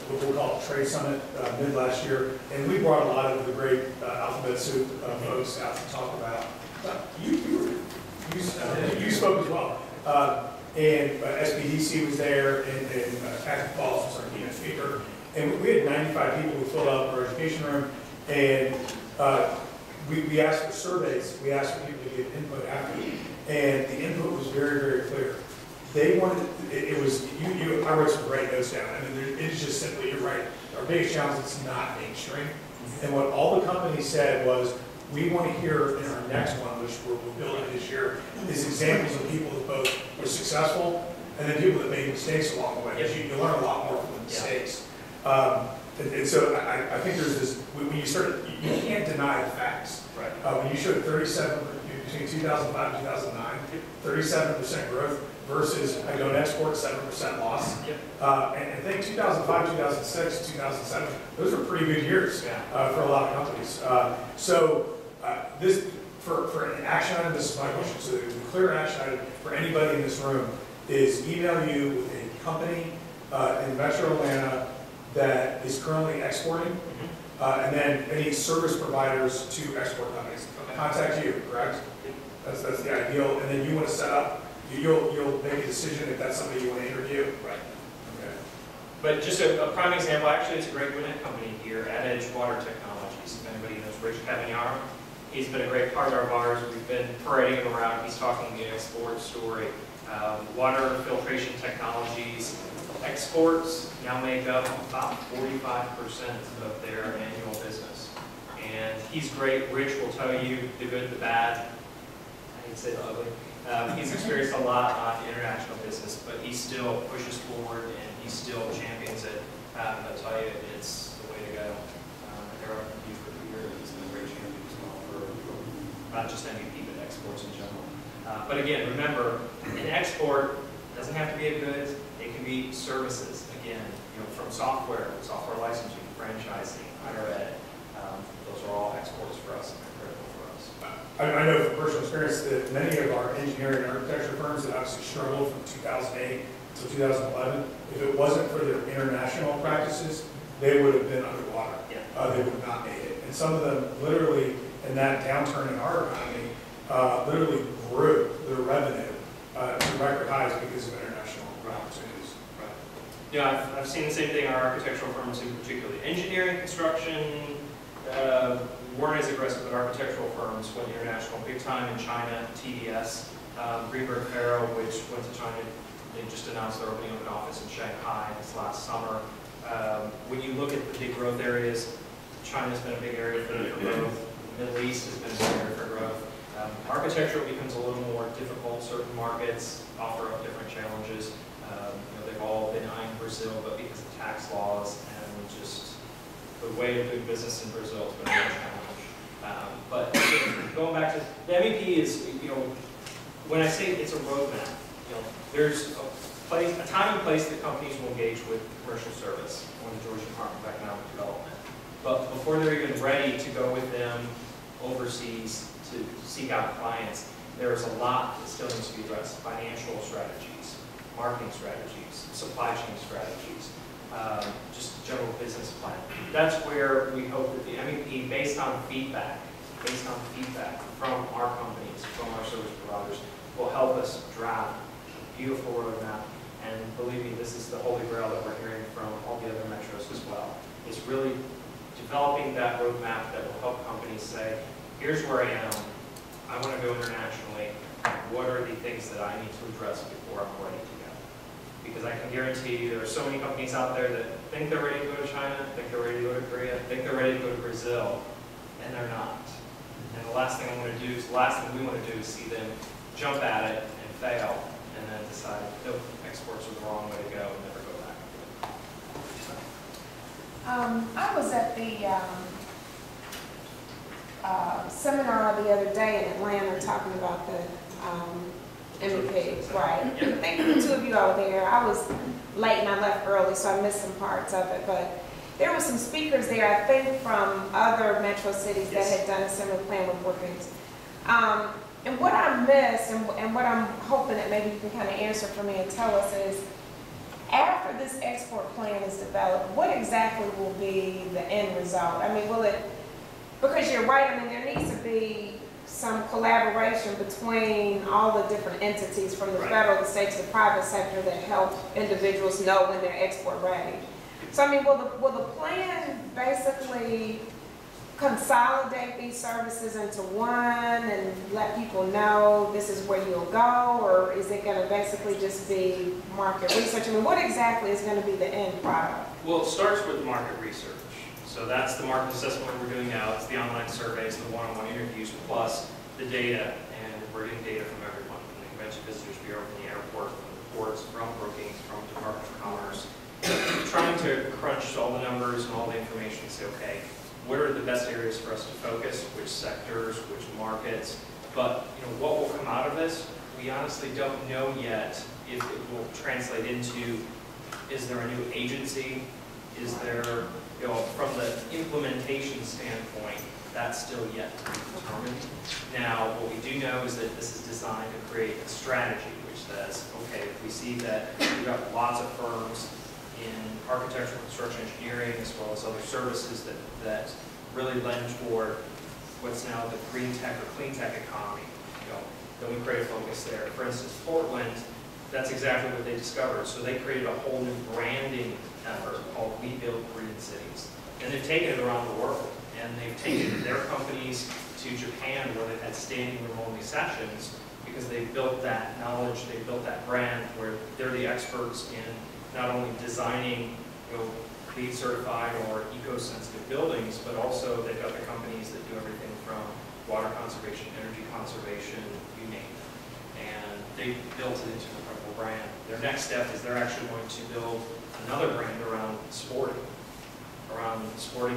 what we'll call a trade summit mid last year, and we brought a lot of the great alphabet soup folks out to talk about. You spoke as well, and SBDC was there, and Kathy Falls was our keynote speaker, and we had 95 people who filled out our education room, and we asked for surveys. We asked for people to give input after, and the input was very, very clear. They wanted, it was, I wrote some great notes down. I mean, it's just simply, you're right. Our biggest challenge is not mainstream. And what all the companies said was, we want to hear in our next one, which we're building this year, is examples of people that both were successful and then people that made mistakes along the way. Because you learn a lot more from the mistakes. And so I think there's this, when you start, you can't deny the facts. Right. When you showed 37, between 2005 and 2009, 37% growth, versus I go to export 7% loss. Yep. And I think 2005, 2006, 2007, those were pretty good years for a lot of companies. This for an action item, this is my question. So the clear action item for anybody in this room is email you with a company in Metro Atlanta that is currently exporting, and then any service providers to export companies. Contact you, correct? That's the ideal, and then you want to set up. You'll make a decision if that's somebody you want to interview. Right. Okay. But just a prime example, actually, it's a great Gwinnett company here, At Edge Water Technologies. If anybody knows Rich Cavagnaro, he's been a great partner of ours. We've been parading him around. He's talking the export story. Water filtration technologies. Exports now make up about 45% of their annual business. And he's great. Rich will tell you the good, the bad. I hate to say the ugly. He's experienced a lot on international business, but he still pushes forward and he still champions it. I'll tell you, it's the way to go. They're up with you for 2 years. He's been a great champion as well for not just MVP, but exports in general. But again, remember, an export doesn't have to be a goods. It can be services. Again, from software licensing, franchising, higher ed. Those are all exports for us. I know from personal experience that many of our engineering and architecture firms that obviously struggled from 2008 to 2011, if it wasn't for their international practices, they would have been underwater. Yeah. They would have not made it. And some of them literally, in that downturn in our economy, literally grew their revenue to record highs because of international opportunities. Right. Yeah, I've seen the same thing in our architectural firms in particular. Engineering, construction, weren't as aggressive, but architectural firms went international big time in China. TDS, Greenberg Farrow, which went to China, they just announced they're opening up an office in Shanghai this last summer. When you look at the big growth areas, China's been a big area for growth. The Middle East has been a big area for growth. Architecture becomes a little more difficult. Certain markets offer up different challenges. They've all been eyeing Brazil, but because of tax laws and just the way of doing business in Brazil has been a real challenge. But going back to the MEP is, when I say it's a roadmap, there's a time and place that companies will engage with commercial service or the Georgia Department of Economic Development. But before they're even ready to go with them overseas to seek out clients, there is a lot that still needs to be addressed. Financial strategies, marketing strategies, supply chain strategies, just general business plan. That's where we hope that the MEP, based on feedback from our companies, from our service providers, will help us draft a beautiful roadmap. And believe me, this is the holy grail that we're hearing from all the other metros as well. It's really developing that roadmap that will help companies say, here's where I am. I want to go internationally. What are the things that I need to address before I'm ready to go? Because I can guarantee you there are so many companies out there that think they're ready to go to China, think they're ready to go to Korea, think they're ready to go to Brazil, and they're not. And the last thing we want to do is see them jump at it and fail and then decide, nope, exports are the wrong way to go, and never go back. I was at the seminar the other day in Atlanta talking about the MVP, right? I think the two of you all were there. I was late and I left early, so I missed some parts of it, but there were some speakers there, I think from other metro cities that had done a similar plan with Brookings. And what I missed, and what I'm hoping that maybe you can kind of answer for me and tell us is, after this export plan is developed, what exactly will be the end result? I mean, will it, because you're right, I mean, there needs to be some collaboration between all the different entities from the federal, the state to the private sector that help individuals know when they're export ready. So I mean, will the plan basically consolidate these services into one and let people know this is where you'll go, or is it going to basically just be market research? I mean, what exactly is going to be the end product? Well, it starts with market research. So that's the market assessment we're doing now. It's the online surveys, the one-on-one interviews, plus the data. And we're getting data from everyone, from the Convention Visitors Bureau, from the airport, from the ports, from Brookings, from the Department of Commerce. Trying to crunch all the numbers and all the information and say, okay, what are the best areas for us to focus, which sectors, which markets, but what will come out of this, we honestly don't know yet if it will translate into, is there a new agency, is there, from the implementation standpoint, that's still yet to be determined. Now, what we do know is that this is designed to create a strategy which says, okay, if we see that we've got lots of firms in architectural, construction, engineering, as well as other services that really lend toward what's now the green tech or clean tech economy, then we create a focus there. For instance, Portland, that's exactly what they discovered. So they created a whole new branding effort called We Build Green Cities. And they've taken it around the world. And they've taken their companies to Japan, where they've had standing room only sessions, because they've built that knowledge, they've built that brand where they're the experts in not only designing LEED certified or eco-sensitive buildings, but also they've got the companies that do everything from water conservation, energy conservation, you name it. And they built it into an incredible brand. Their next step is they're actually going to build another brand around sporting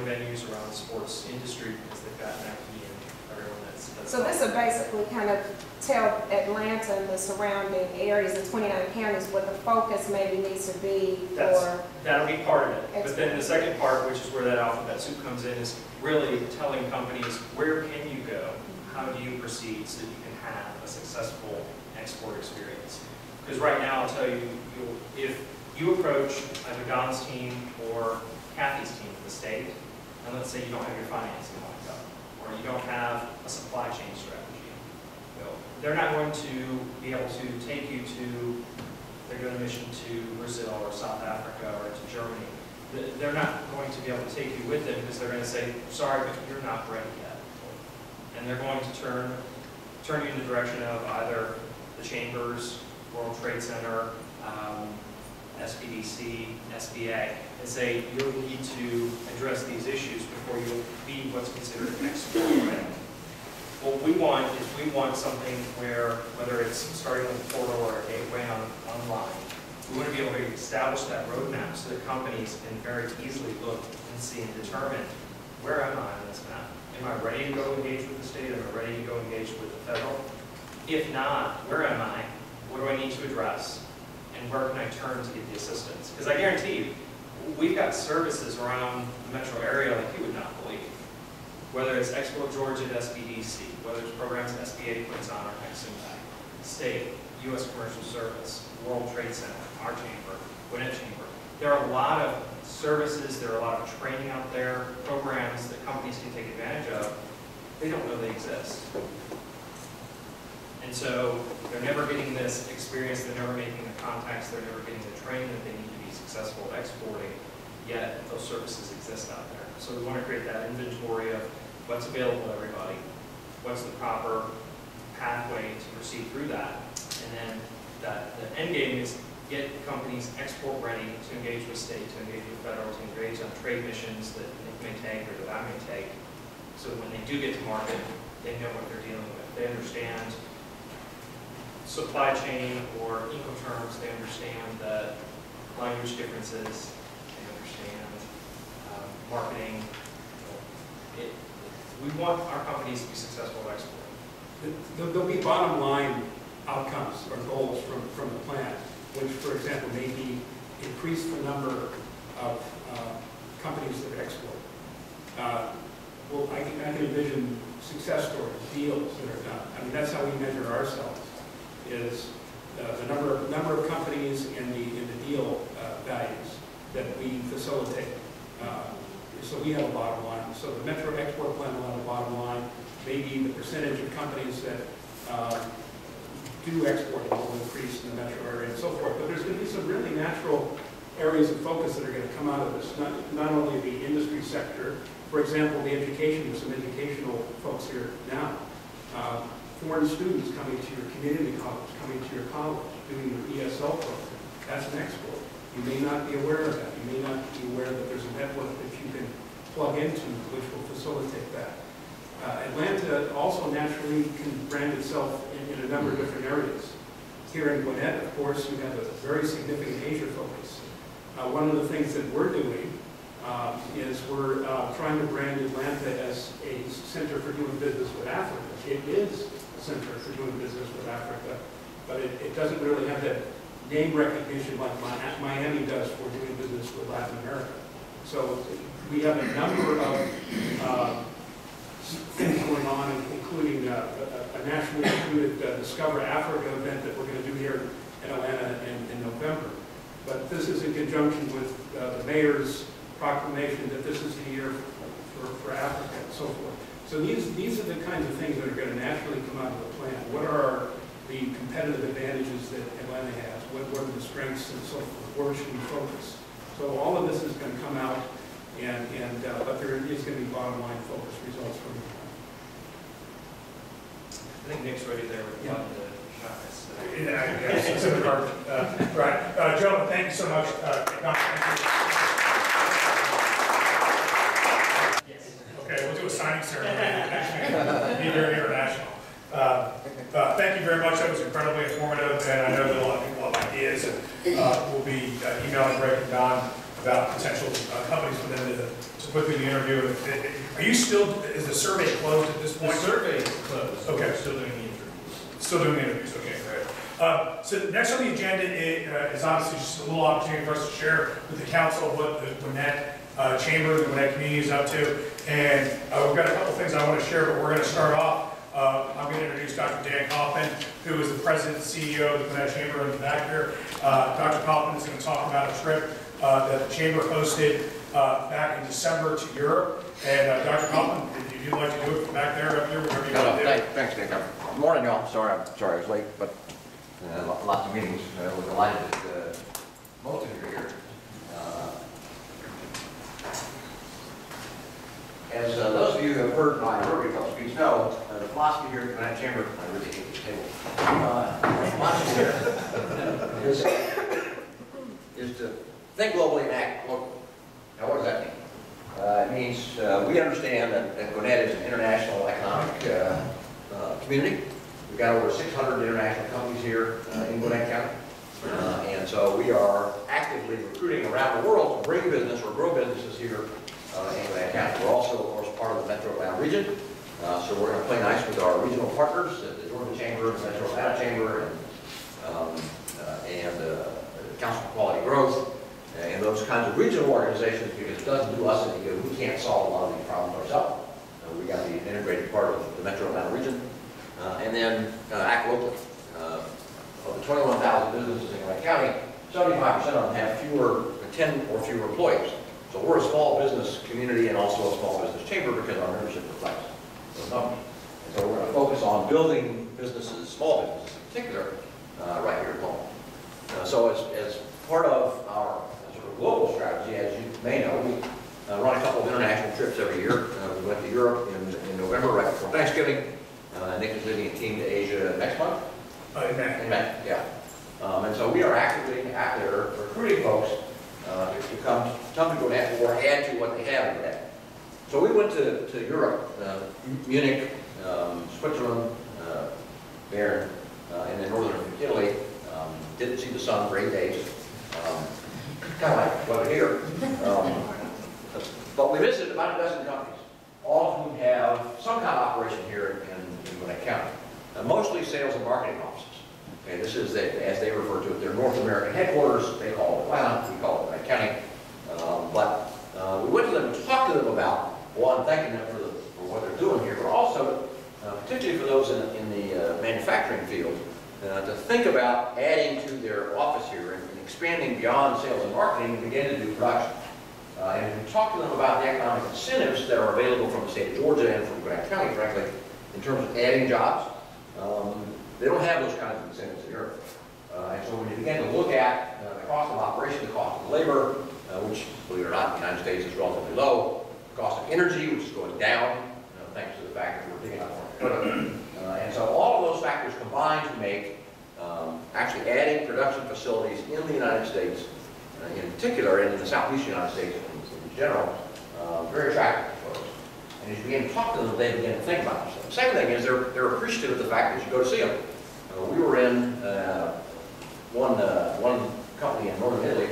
venues, around the sports industry, because they've got Nike and everyone that's so this will basically kind of tell Atlanta and the surrounding areas, the 29 counties, what the focus maybe needs to be for. That'll be part of it. But then the second part, which is where that alphabet soup comes in, is really telling companies, where can you go? How do you proceed so that you can have a successful export experience? Because right now, I'll tell you, if you approach either Don's team or Kathy's team in the state, and let's say you don't have your financing lined up, or you don't have a supply chain strategy, they're not going to be able to take you to, they're doing a mission to Brazil or South Africa or to Germany. They're not going to be able to take you with them because they're going to say, sorry, but you're not ready yet. And they're going to turn you in the direction of either the chambers, World Trade Center, SBDC, SBA, and say you'll need to address these issues before you'll be what's considered an export ready. What we want is we want something where, whether it's starting with a portal or a gateway online, we want to be able to establish that roadmap so that companies can very easily look and see and determine, where am I on this map? Am I ready to go engage with the state? Am I ready to go engage with the federal? If not, where am I? What do I need to address? And where can I turn to get the assistance? Because I guarantee you, we've got services around the metro area like you would not believe. Whether it's Expo Georgia at SBDC, whether it's programs SBA puts on our Next Impact, state, U.S. Commercial Service, World Trade Center, our chamber, Gwinnett Chamber. There are a lot of services, there are a lot of training out there, programs that companies can take advantage of. They don't know they exist. And so they're never getting this experience, they're never making the contacts, they're never getting the training that they need to be successful exporting, yet those services exist out there. So we want to create that inventory of what's available to everybody, what's the proper pathway to proceed through that, and then the end game is get companies export ready to engage with state, to engage with federal, to engage on trade missions that Nick may take or that I may take, so when they do get to market, they know what they're dealing with. They understand supply chain or Incoterms, they understand the language differences, they understand marketing. We want our companies to be successful at exporting. There'll be bottom line outcomes or goals from the plan, which, for example, may be increase the number of companies that export. Well, I can envision success stories, deals that are done. I mean, that's how we measure ourselves, is the number of companies and the deal values that we facilitate. So we have a bottom line. So the Metro Export Plan will have a bottom line. Maybe the percentage of companies that do export will increase in the metro area and so forth. But there's going to be some really natural areas of focus that are going to come out of this. Not only the industry sector, for example, the education. There's some educational folks here now. Foreign students coming to your community college, coming to your college, doing your ESL program. That's an export. You may not be aware of that. You may not be aware that there's a network that you can plug into which will facilitate that. Atlanta also naturally can brand itself in a number of different areas. Here in Gwinnett, of course, you have a very significant Asia focus. One of the things that we're doing is we're trying to brand Atlanta as a center for doing business with Africa. It is a center for doing business with Africa, but it doesn't really have that name recognition like Miami does for doing business with Latin America. So we have a number of things going on, including a nationally included Discover Africa event that we're going to do here in Atlanta in November. But this is in conjunction with the mayor's proclamation that this is the year for Africa and so forth. So these are the kinds of things that are going to naturally come out of the plan. What are the competitive advantages that Atlanta has? What are the strengths and so forth? Where should we focus? So all of this is going to come out, but there is going to be bottom line focus results from the plan. I think Nick's ready there with the button to shot us. Yes, in the card. Right. Gentlemen, thank you so much. Don, thank you. Yes. Okay, we'll do a signing ceremony. Be very international. Thank you very much. That was incredibly informative, and I know that a lot of people have ideas, and we'll be emailing Rick and Don about potential companies for them to put through the interview. Are you still, is the survey closed at this point? The survey is closed. Okay. We're still doing the interviews. Still doing the interviews, okay, great. So next on the agenda is obviously just a little opportunity for us to share with the council what the Gwinnett Chamber, the Gwinnett community is up to. And we've got a couple things I want to share, but we're going to start off. I'm going to introduce Dr. Dan Kaufman, who is the president and CEO of the Gwinnett Chamber in the back here. Dr. Kaufman is going to talk about a trip that the Chamber hosted back in December to Europe. And Dr. Kaufman, if you'd like to do it from back there, up here, whatever you want to do. Thanks, Nick. Good morning, y'all. Sorry I was late, but lots of meetings. We're delighted that most of you are here. As those of you who have heard my earlier couple speeches know, the philosophy here at the Gwinnett Chamber, I really hate this table. The philosophy here is to think globally and act locally. Now, what does that mean? It means we understand that Gwinnett is an international economic community. We've got over 600 international companies here in Gwinnett County. And so we are actively recruiting around the world to bring business or grow businesses here in Gwinnett County. We're also, of course, part of the Metro Atlanta region. So we're going to play nice with our regional partners, the Georgia Chamber, the Metro Atlanta Chamber, and the Council for Quality Growth, and those kinds of regional organizations, because it doesn't do us any good. We can't solve a lot of these problems ourselves. We got to be an integrated part of the Metro Atlanta region. And then act locally. Of the 21,000 businesses in Gwinnett County, 75% of them have 10 or fewer employees. So we're a small business community and also a small business chamber because our membership reflects those numbers. And so we're going to focus on building businesses, small businesses in particular, right here at home. So as part of our sort of global strategy, as you may know, we run a couple of international trips every year. We went to Europe in November, right before Thanksgiving. Nick is leading a team to Asia next month. In May. In May, yeah. And so we are actively out there recruiting folks to come to Gwinnett or add to what they have in Gwinnett. So we went to Europe, Munich, Switzerland, Bern, and then northern didn't see the sun for 8 days. Kind of like weather here. But we visited about a dozen companies, all of whom have some kind of operation here in Gwinnett County. Mostly sales and marketing offices. Okay, this is, as they refer to it, their North American headquarters. They call it Atlanta, we call it Gwinnett County. But we went to them and talked to them about, one, thanking them for what they're doing here, but also, particularly for those in the manufacturing field, to think about adding to their office here and expanding beyond sales and marketing and begin to do production. And we talked to them about the economic incentives that are available from the state of Georgia and from Gwinnett County, frankly, in terms of adding jobs. They don't have those kinds of incentives in Europe. And so when you begin to look at the cost of operation, the cost of labor, which, believe it or not, in the United States is relatively low, the cost of energy, which is going down, thanks to the fact that we're digging up more equipment. And so all of those factors combine to make actually adding production facilities in the United States, in particular, and in the southeast United States in general, very attractive to folks. And as you begin to talk to them, they begin to think about themselves. The second thing is they're appreciative of the fact that you go to see them. We were in one company in northern Italy,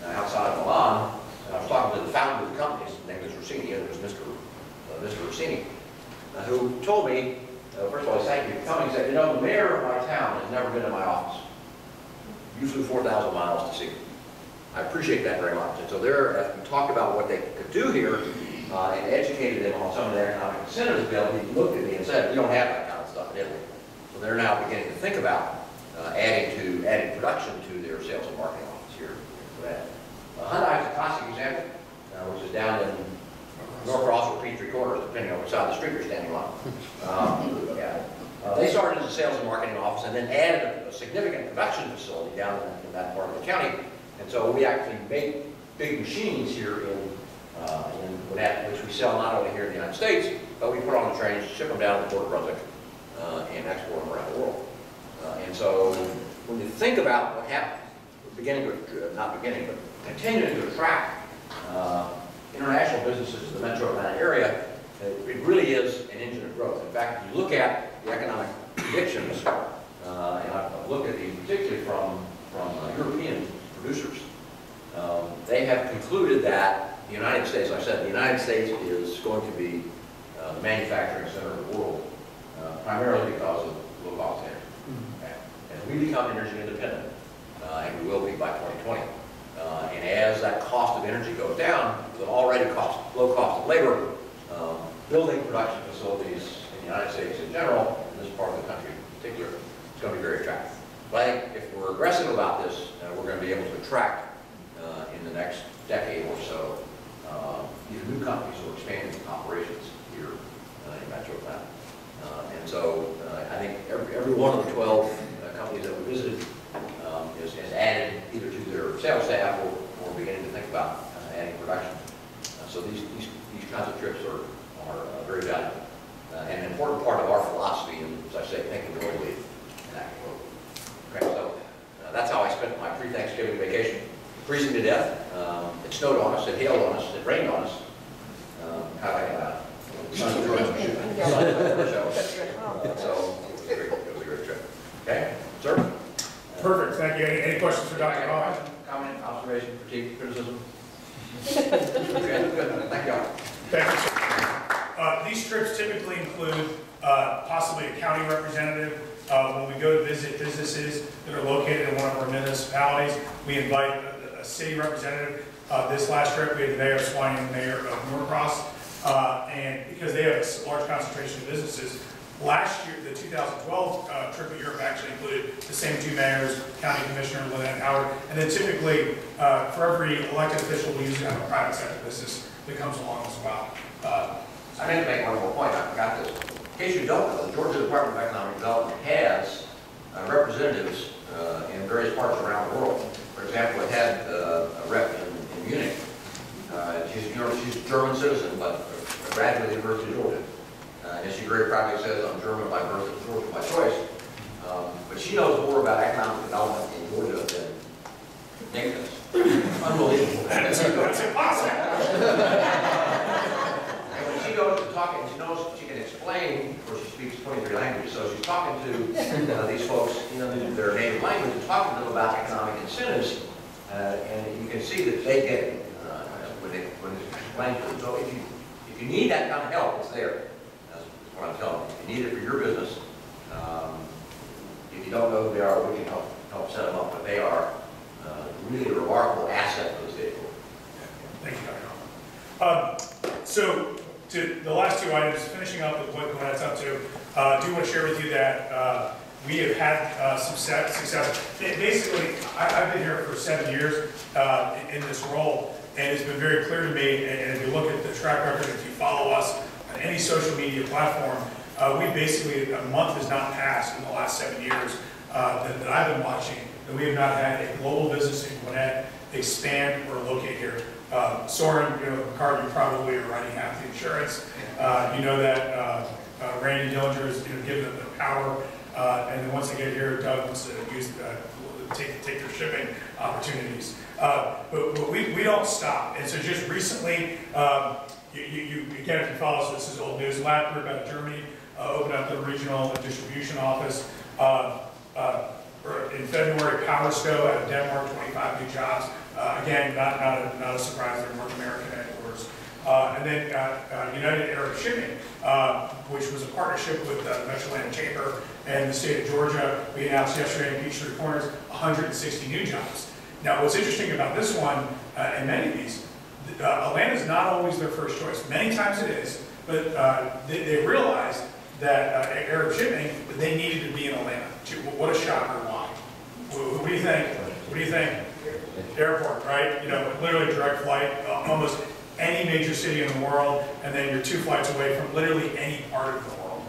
outside of Milan, and I was talking to the founder of the company. His name was Rossini, and it was Mr. Rossini, who told me, first of all, he thanked me for coming. He said, you know, the mayor of my town has never been in my office. You flew 4,000 miles to see me. I appreciate that very much. And so as we talked about what they could do here and educated them on some of the economic incentives available, he looked at me and said, we don't have that kind of stuff in Italy. So they're now beginning to think about adding production to their sales and marketing office here. Hyundai is a classic example, which is down in Norcross or Peachtree Corners, depending on which side of the street you're standing on. They started as a sales and marketing office and then added a significant production facility down in that part of the county. And so we actually make big machines here in Gwinnett, which we sell not only here in the United States, but we put on the trains, ship them down to Port Brunswick, and export them around the world. And so when you think about what happened, continuing to attract international businesses to the metro Atlanta area, it really is an engine of growth. In fact, if you look at the economic predictions, and I've looked at these particularly from European producers, they have concluded that the United States, like I said, the United States is going to be the manufacturing center of the world, primarily because of low-cost energy. As we become energy independent, and we will be by 2020, and as that cost of energy goes down, with an already low cost of labor, building production facilities in the United States in general, in this part of the country in particular, is going to be very attractive. But I think if we're aggressive about this, we're going to be able to attract in the next decade or so either new companies or expanding operations here in Metro Atlanta. And so I think every one of the 12 companies that we visited has added either to their sales staff or beginning to think about adding production. So these kinds of trips are very valuable and an important part of our philosophy and, as I say, thinking globally and acting globally. Okay, so that's how I spent my pre-Thanksgiving vacation. Freezing to death. It snowed on us, it hailed on us, it rained on us. So it was a great trip. Okay, sir? Perfect, thank you. Any questions for Dr. Collins? Comment, observation, critique, criticism? Good. Thank you. Thank you, sir. These trips typically include possibly a county representative. When we go to visit businesses that are located in one of our municipalities, we invite a city representative. This last trip, we had the mayor of Swanee and the mayor of Norcross. And because they have a large concentration of businesses, last year, the 2012 trip to Europe actually included the same two mayors, County Commissioner Lynette Howard, and then typically for every elected official, we usually have a private sector business that comes along as well. I meant to make one more point. I forgot this. In case you don't know, the Georgia Department of Economic Development has representatives in various parts around the world. For example, it had a rep in Munich. She's a German citizen, but a graduate of the University of Georgia. And she very proudly says, I'm German by birth and Georgia by choice. But she knows more about economic development in Georgia than Nick does. Unbelievable. That's impossible. And when she goes to talk, and she knows she can explain, or she's speaks 23 languages, so she's talking to these folks in their native language and talking to them about economic incentives, and you can see that they get it when it's explained to them. So if you need that kind of help, it's there. That's what I'm telling you. If you need it for your business, if you don't know who they are, we can help set them up, but they are really a remarkable asset for the state board. Thank you, Dr. So, to the last two items, finishing up with what Gwynette's up to, I do want to share with you that we have had some success. Basically, I've been here for 7 years in this role, and it's been very clear to me, and if you look at the track record, if you follow us on any social media platform, we basically, a month has not passed in the last 7 years that I've been watching, that we have not had a global business in Gwinnett expand or locate here. Soren, McCarty, you probably are writing half the insurance. You know that Randy Dillinger is giving them the power, and then once they get here, Doug wants to use take their shipping opportunities. But we don't stop. And so just recently, again, if you follow us, this is old news. Lab Group out of Germany opened up the regional distribution office. In February, Power Stow out of Denmark, 25 new jobs. Again, not a surprise, they're North American headquarters. And then United Arab Shipping, which was a partnership with the Metro Atlantic Chamber and the state of Georgia. We announced yesterday in Peachtree Corners 160 new jobs. Now, what's interesting about this one, and many of these, Atlanta is not always their first choice. Many times it is, but they realized that Arab Shipping, they needed to be in Atlanta. What a shocker! Why? What do you think? What do you think? Airport, right? Literally direct flight, almost any major city in the world, and then you're 2 flights away from literally any part of the world.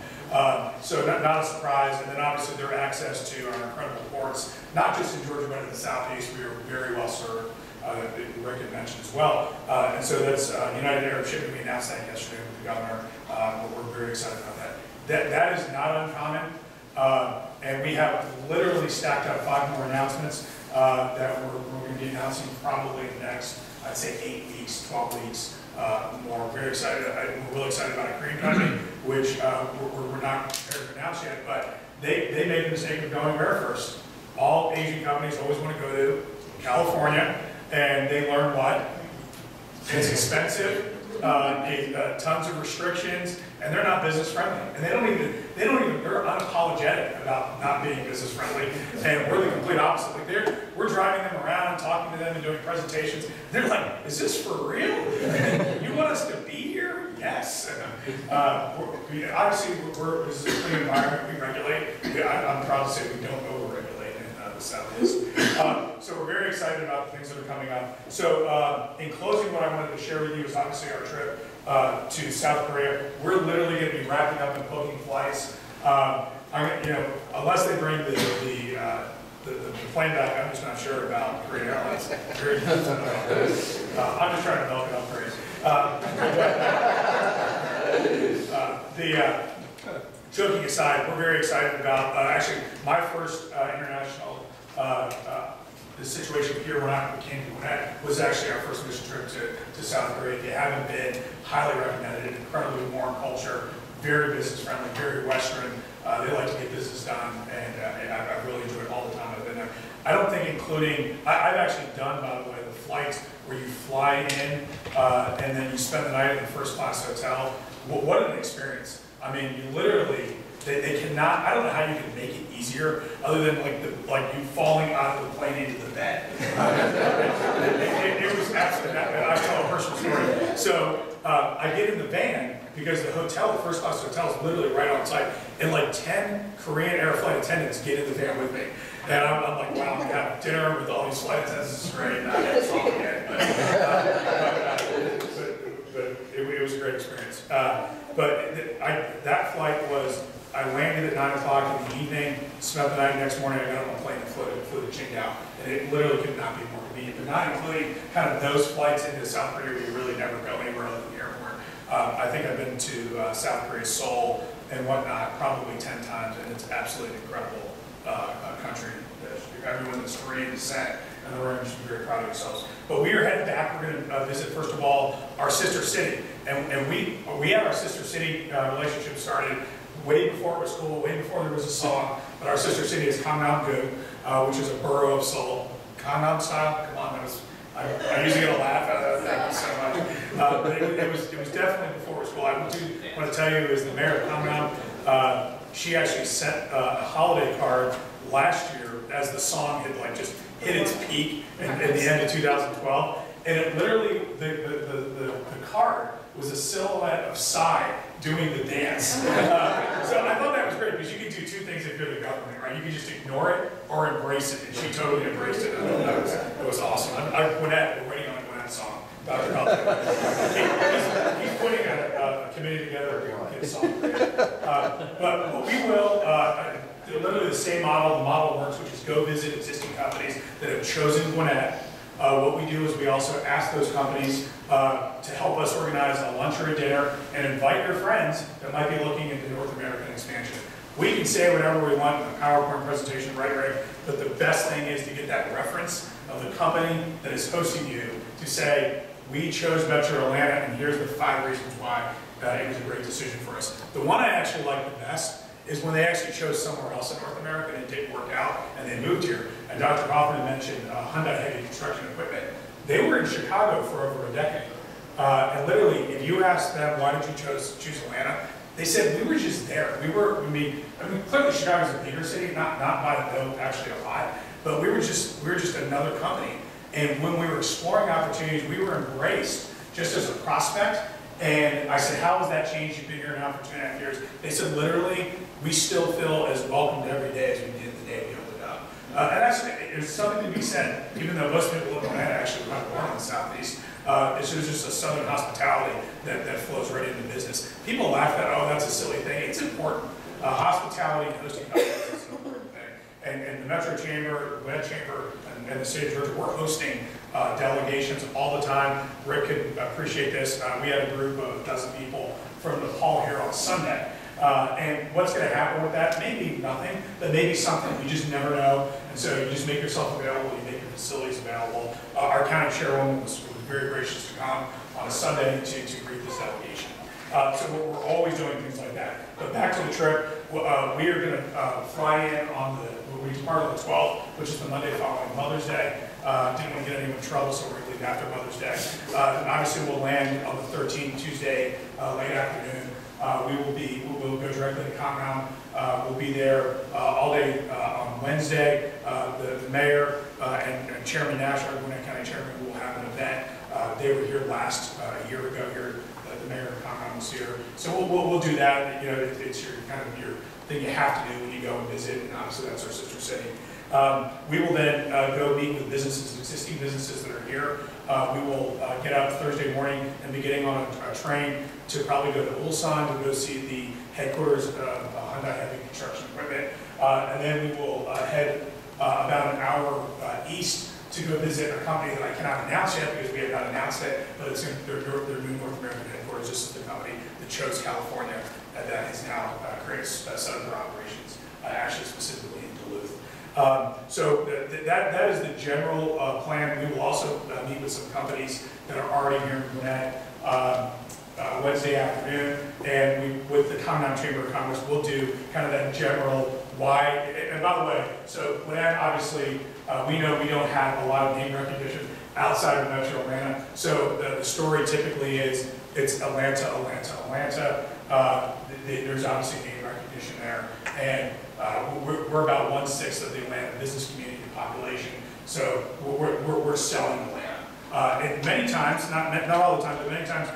So not a surprise, and then obviously their access to our incredible ports, not just in Georgia, but in the Southeast, we are very well served. Rick had mentioned as well. And so that's United Arab Shipping. We announced that yesterday with the governor. We're very excited about that. That is not uncommon. And we have literally stacked up 5 more announcements that we're going to be announcing probably in the next, I'd say 8 weeks, 12 weeks more. Very excited. We're really excited about a Korean company, which we're not prepared to announce yet, but they made the mistake of going where first. All Asian companies always want to go to California, and they learn what? It's expensive, tons of restrictions, and they're not business friendly. And they're unapologetic about not being business friendly. And we're the complete opposite. Like we're driving them around, talking to them, and doing presentations. They're like, "Is this for real? You want us to be here?" Yes. Obviously, this is a clean environment. We regulate. I'm proud to say we don't over-regulate in the Southeast. So we're very excited about the things that are coming up. So in closing, what I wanted to share with you is obviously our trip to South Korea. We're literally going to be wrapping up and booking flights. Unless they bring the plane back, I'm just not sure about Korean Airlines. I'm just trying to milk it up crazy. Joking aside, we're very excited about actually my first international the situation here when I came to Gwinnett was actually our first mission trip to South Korea. If you haven't been, highly recommended. An incredibly warm culture, very business friendly, very Western. They like to get business done, and I've really enjoyed all the time I've been there. I don't think I've actually done, by the way, the flights where you fly in and then you spend the night in the first class hotel. What an experience. I mean, you literally, they cannot, I don't know how you can make it easier other than like you falling out of the plane into the bed. It was absolutely, I'll tell a personal story. So I get in the van because the hotel, the first class hotel is literally right on site, and like 10 Korean Air flight attendants get in the van with me. And I'm like, wow, I'm gonna have dinner with all these flight attendants, this is great. Not yet, it's all yet, but it was a great experience. That flight was, I landed at 9 o'clock in the evening, spent the night. Next morning I got on a plane and flew to Qingdao. And it literally could not be more convenient, but not including kind of those flights into South Korea where you really never go anywhere other than the airport. I think I've been to South Korea, Seoul, and whatnot, probably 10 times, and it's absolutely an incredible country. Everyone is Korean descent, and the Koreans should be very proud of themselves. But we are headed back. We're going to visit, first of all, our sister city. And we had our sister city relationship started way before it was cool, way before there was a song. But our sister city is Condown Good, which is a borough of Seoul. Condown style? Come on, I usually get a laugh out of that. Thank you so much. But it was definitely before it was cool. I want to tell you is the mayor of Condown, she actually sent a holiday card last year as the song had like just hit its peak in the end of 2012. And it literally, the card was a silhouette of Psy doing the dance. So I thought that was great because you could do two things if you're the government, right? You could just ignore it or embrace it, and she totally embraced it. I thought that was awesome. We're waiting on a Gwinnett song. Dr. He's putting a committee together to get a song. But we will, literally the same model, the model works, which is go visit existing companies that have chosen Gwinnett. What we do is we also ask those companies to help us organize a lunch or a dinner and invite your friends that might be looking into North American expansion. We can say whatever we want in the PowerPoint presentation, right, but the best thing is to get that reference of the company that is hosting you to say, we chose Metro Atlanta and here's the 5 reasons why it was a great decision for us. The one I actually like the best is when they actually chose somewhere else in North America and it didn't work out and they moved here. And Dr. Hoffman mentioned Hyundai Heavy Construction Equipment. They were in Chicago for over a decade. And literally, if you asked them, why did you choose Atlanta? They said, we were just there. Clearly Chicago's a bigger city, not by no, actually a lot, but we were just another company. And when we were exploring opportunities, we were embraced just as a prospect. And I said, how has that changed? You've been here now for 2.5 years. They said, literally, we still feel as welcomed every day as we did the day we opened up. And there's something to be said, even though most people live in Atlanta, actually we're not born in the Southeast. It's just a Southern hospitality that flows right into business. People laugh at, oh, that's a silly thing. It's important. Hospitality and hosting companies is an important thing. And the Metro Chamber, Gwinnett Chamber, and the State of Georgia, we're hosting delegations all the time. Rick could appreciate this. We had a group of 12 people from Nepal here on Sunday. And what's going to happen with that? Maybe nothing, but maybe something. You just never know. And so you just make yourself available. You make your facilities available. Our county chairwoman was very gracious to come on a Sunday to greet this delegation. So we're always doing things like that. But back to the trip, we are going to fly in on we depart on the 12th, which is the Monday following Mother's Day. Didn't want to get anyone in trouble, so we're going to leave after Mother's Day. And obviously, we'll land on the 13th, Tuesday, late afternoon. We'll go directly to Compound. We'll be there all day on Wednesday. The mayor and Chairman Nash, our Gwinnett County Chairman, will have an event. They were here last a year ago here. The mayor of Compound was here. So we'll do that. You know, it's your kind of your thing you have to do when you go and visit, and obviously that's our sister city. We will then go meet with businesses, existing businesses that are here. We will get up Thursday morning and be getting on a train to probably go to Ulsan to go see the headquarters of Hyundai Heavy Construction Equipment. And then we will head about an hour east to go visit a company that I cannot announce yet because we have not announced it, but it's in their new North American headquarters. This is the company that chose California and that has now created a set of their operations, actually specifically in Duluth. So that is the general plan. We will also meet with some companies that are already here in Gwinnett Wednesday afternoon, and with the Compound Chamber of Commerce, we'll do kind of that general why. And by the way, so Gwinnett, obviously, we know we don't have a lot of name recognition outside of Metro Atlanta. So the story typically is it's Atlanta, Atlanta, Atlanta. There's obviously name recognition there, and we're about 1/6 of the Atlanta business community population. So we're selling Atlanta, and many times, not all the time, but many times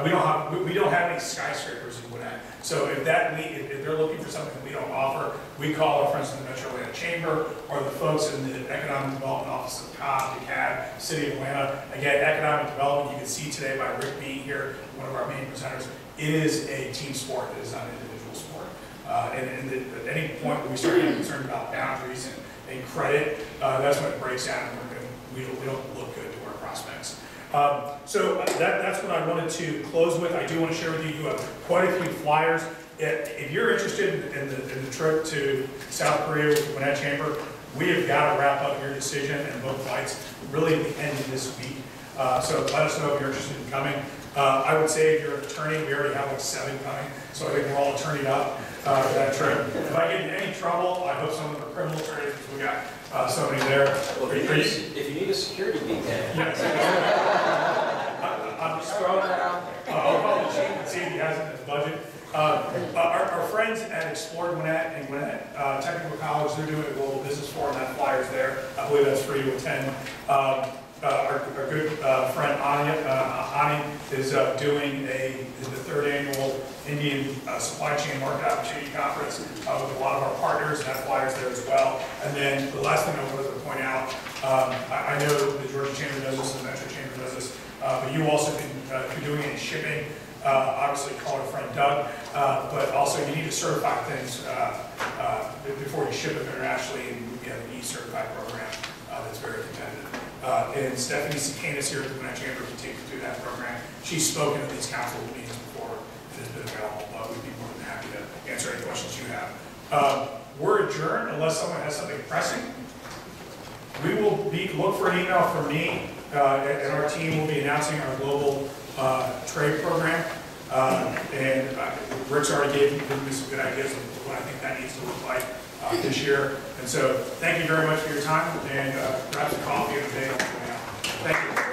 we don't have any skyscrapers in Gwinnett. So if they're looking for something that we don't offer, we call our friends in the Metro Atlanta Chamber or the folks in the Economic Development Office of Cobb, DeKalb, City of Atlanta. Again, economic development, you can see today by Rick being here, one of our main presenters, it is a team sport. It is not an individual sport. And at any point when we start getting concerned about boundaries and credit, that's when it breaks down and we don't look good to our prospects. So that's what I wanted to close with. I do want to share with you, you have quite a few flyers. If you're interested in the trip to South Korea with the Gwinnett Chamber, we have got to wrap up your decision and book flights really at the end of this week. So let us know if you're interested in coming. I would say if you're an attorney, we already have like 7 coming, so I think we're all attorneyed up for that trip. If I get in any trouble, I hope some of them are criminal attorneys, because we got so many there. Well, if you need a security detail. Yes. I'm just throwing that out there. I'll call the chief and see if he has it in his budget. Our friends at Explore Gwinnett and Gwinnett Technical College, they're doing a global business forum. That flyer's there. I believe that's free to attend. Our good friend Ani is doing the 3rd annual Indian Supply Chain Market Opportunity Conference with a lot of our partners, and that flyer's there as well. And then the last thing I wanted to point out, I know the Georgia Chamber does this and the Metro Chamber does this, but you also can, if you're doing any shipping, obviously call our friend Doug, but also you need to certify things before you ship it internationally, and we have an e-certified program that's very competitive. And Stephanie Sikanis here at the Gwinnett Chamber can take you through that program. She's spoken at these council meetings before and has been available. We'd be more than happy to answer any questions you have. We're adjourned unless someone has something pressing. We will look for an email from me, and our team will be announcing our global trade program. And Rick's already given me some good ideas of what I think that needs to look like this year. And so thank you very much for your time, and perhaps a coffee and a day. Thank you.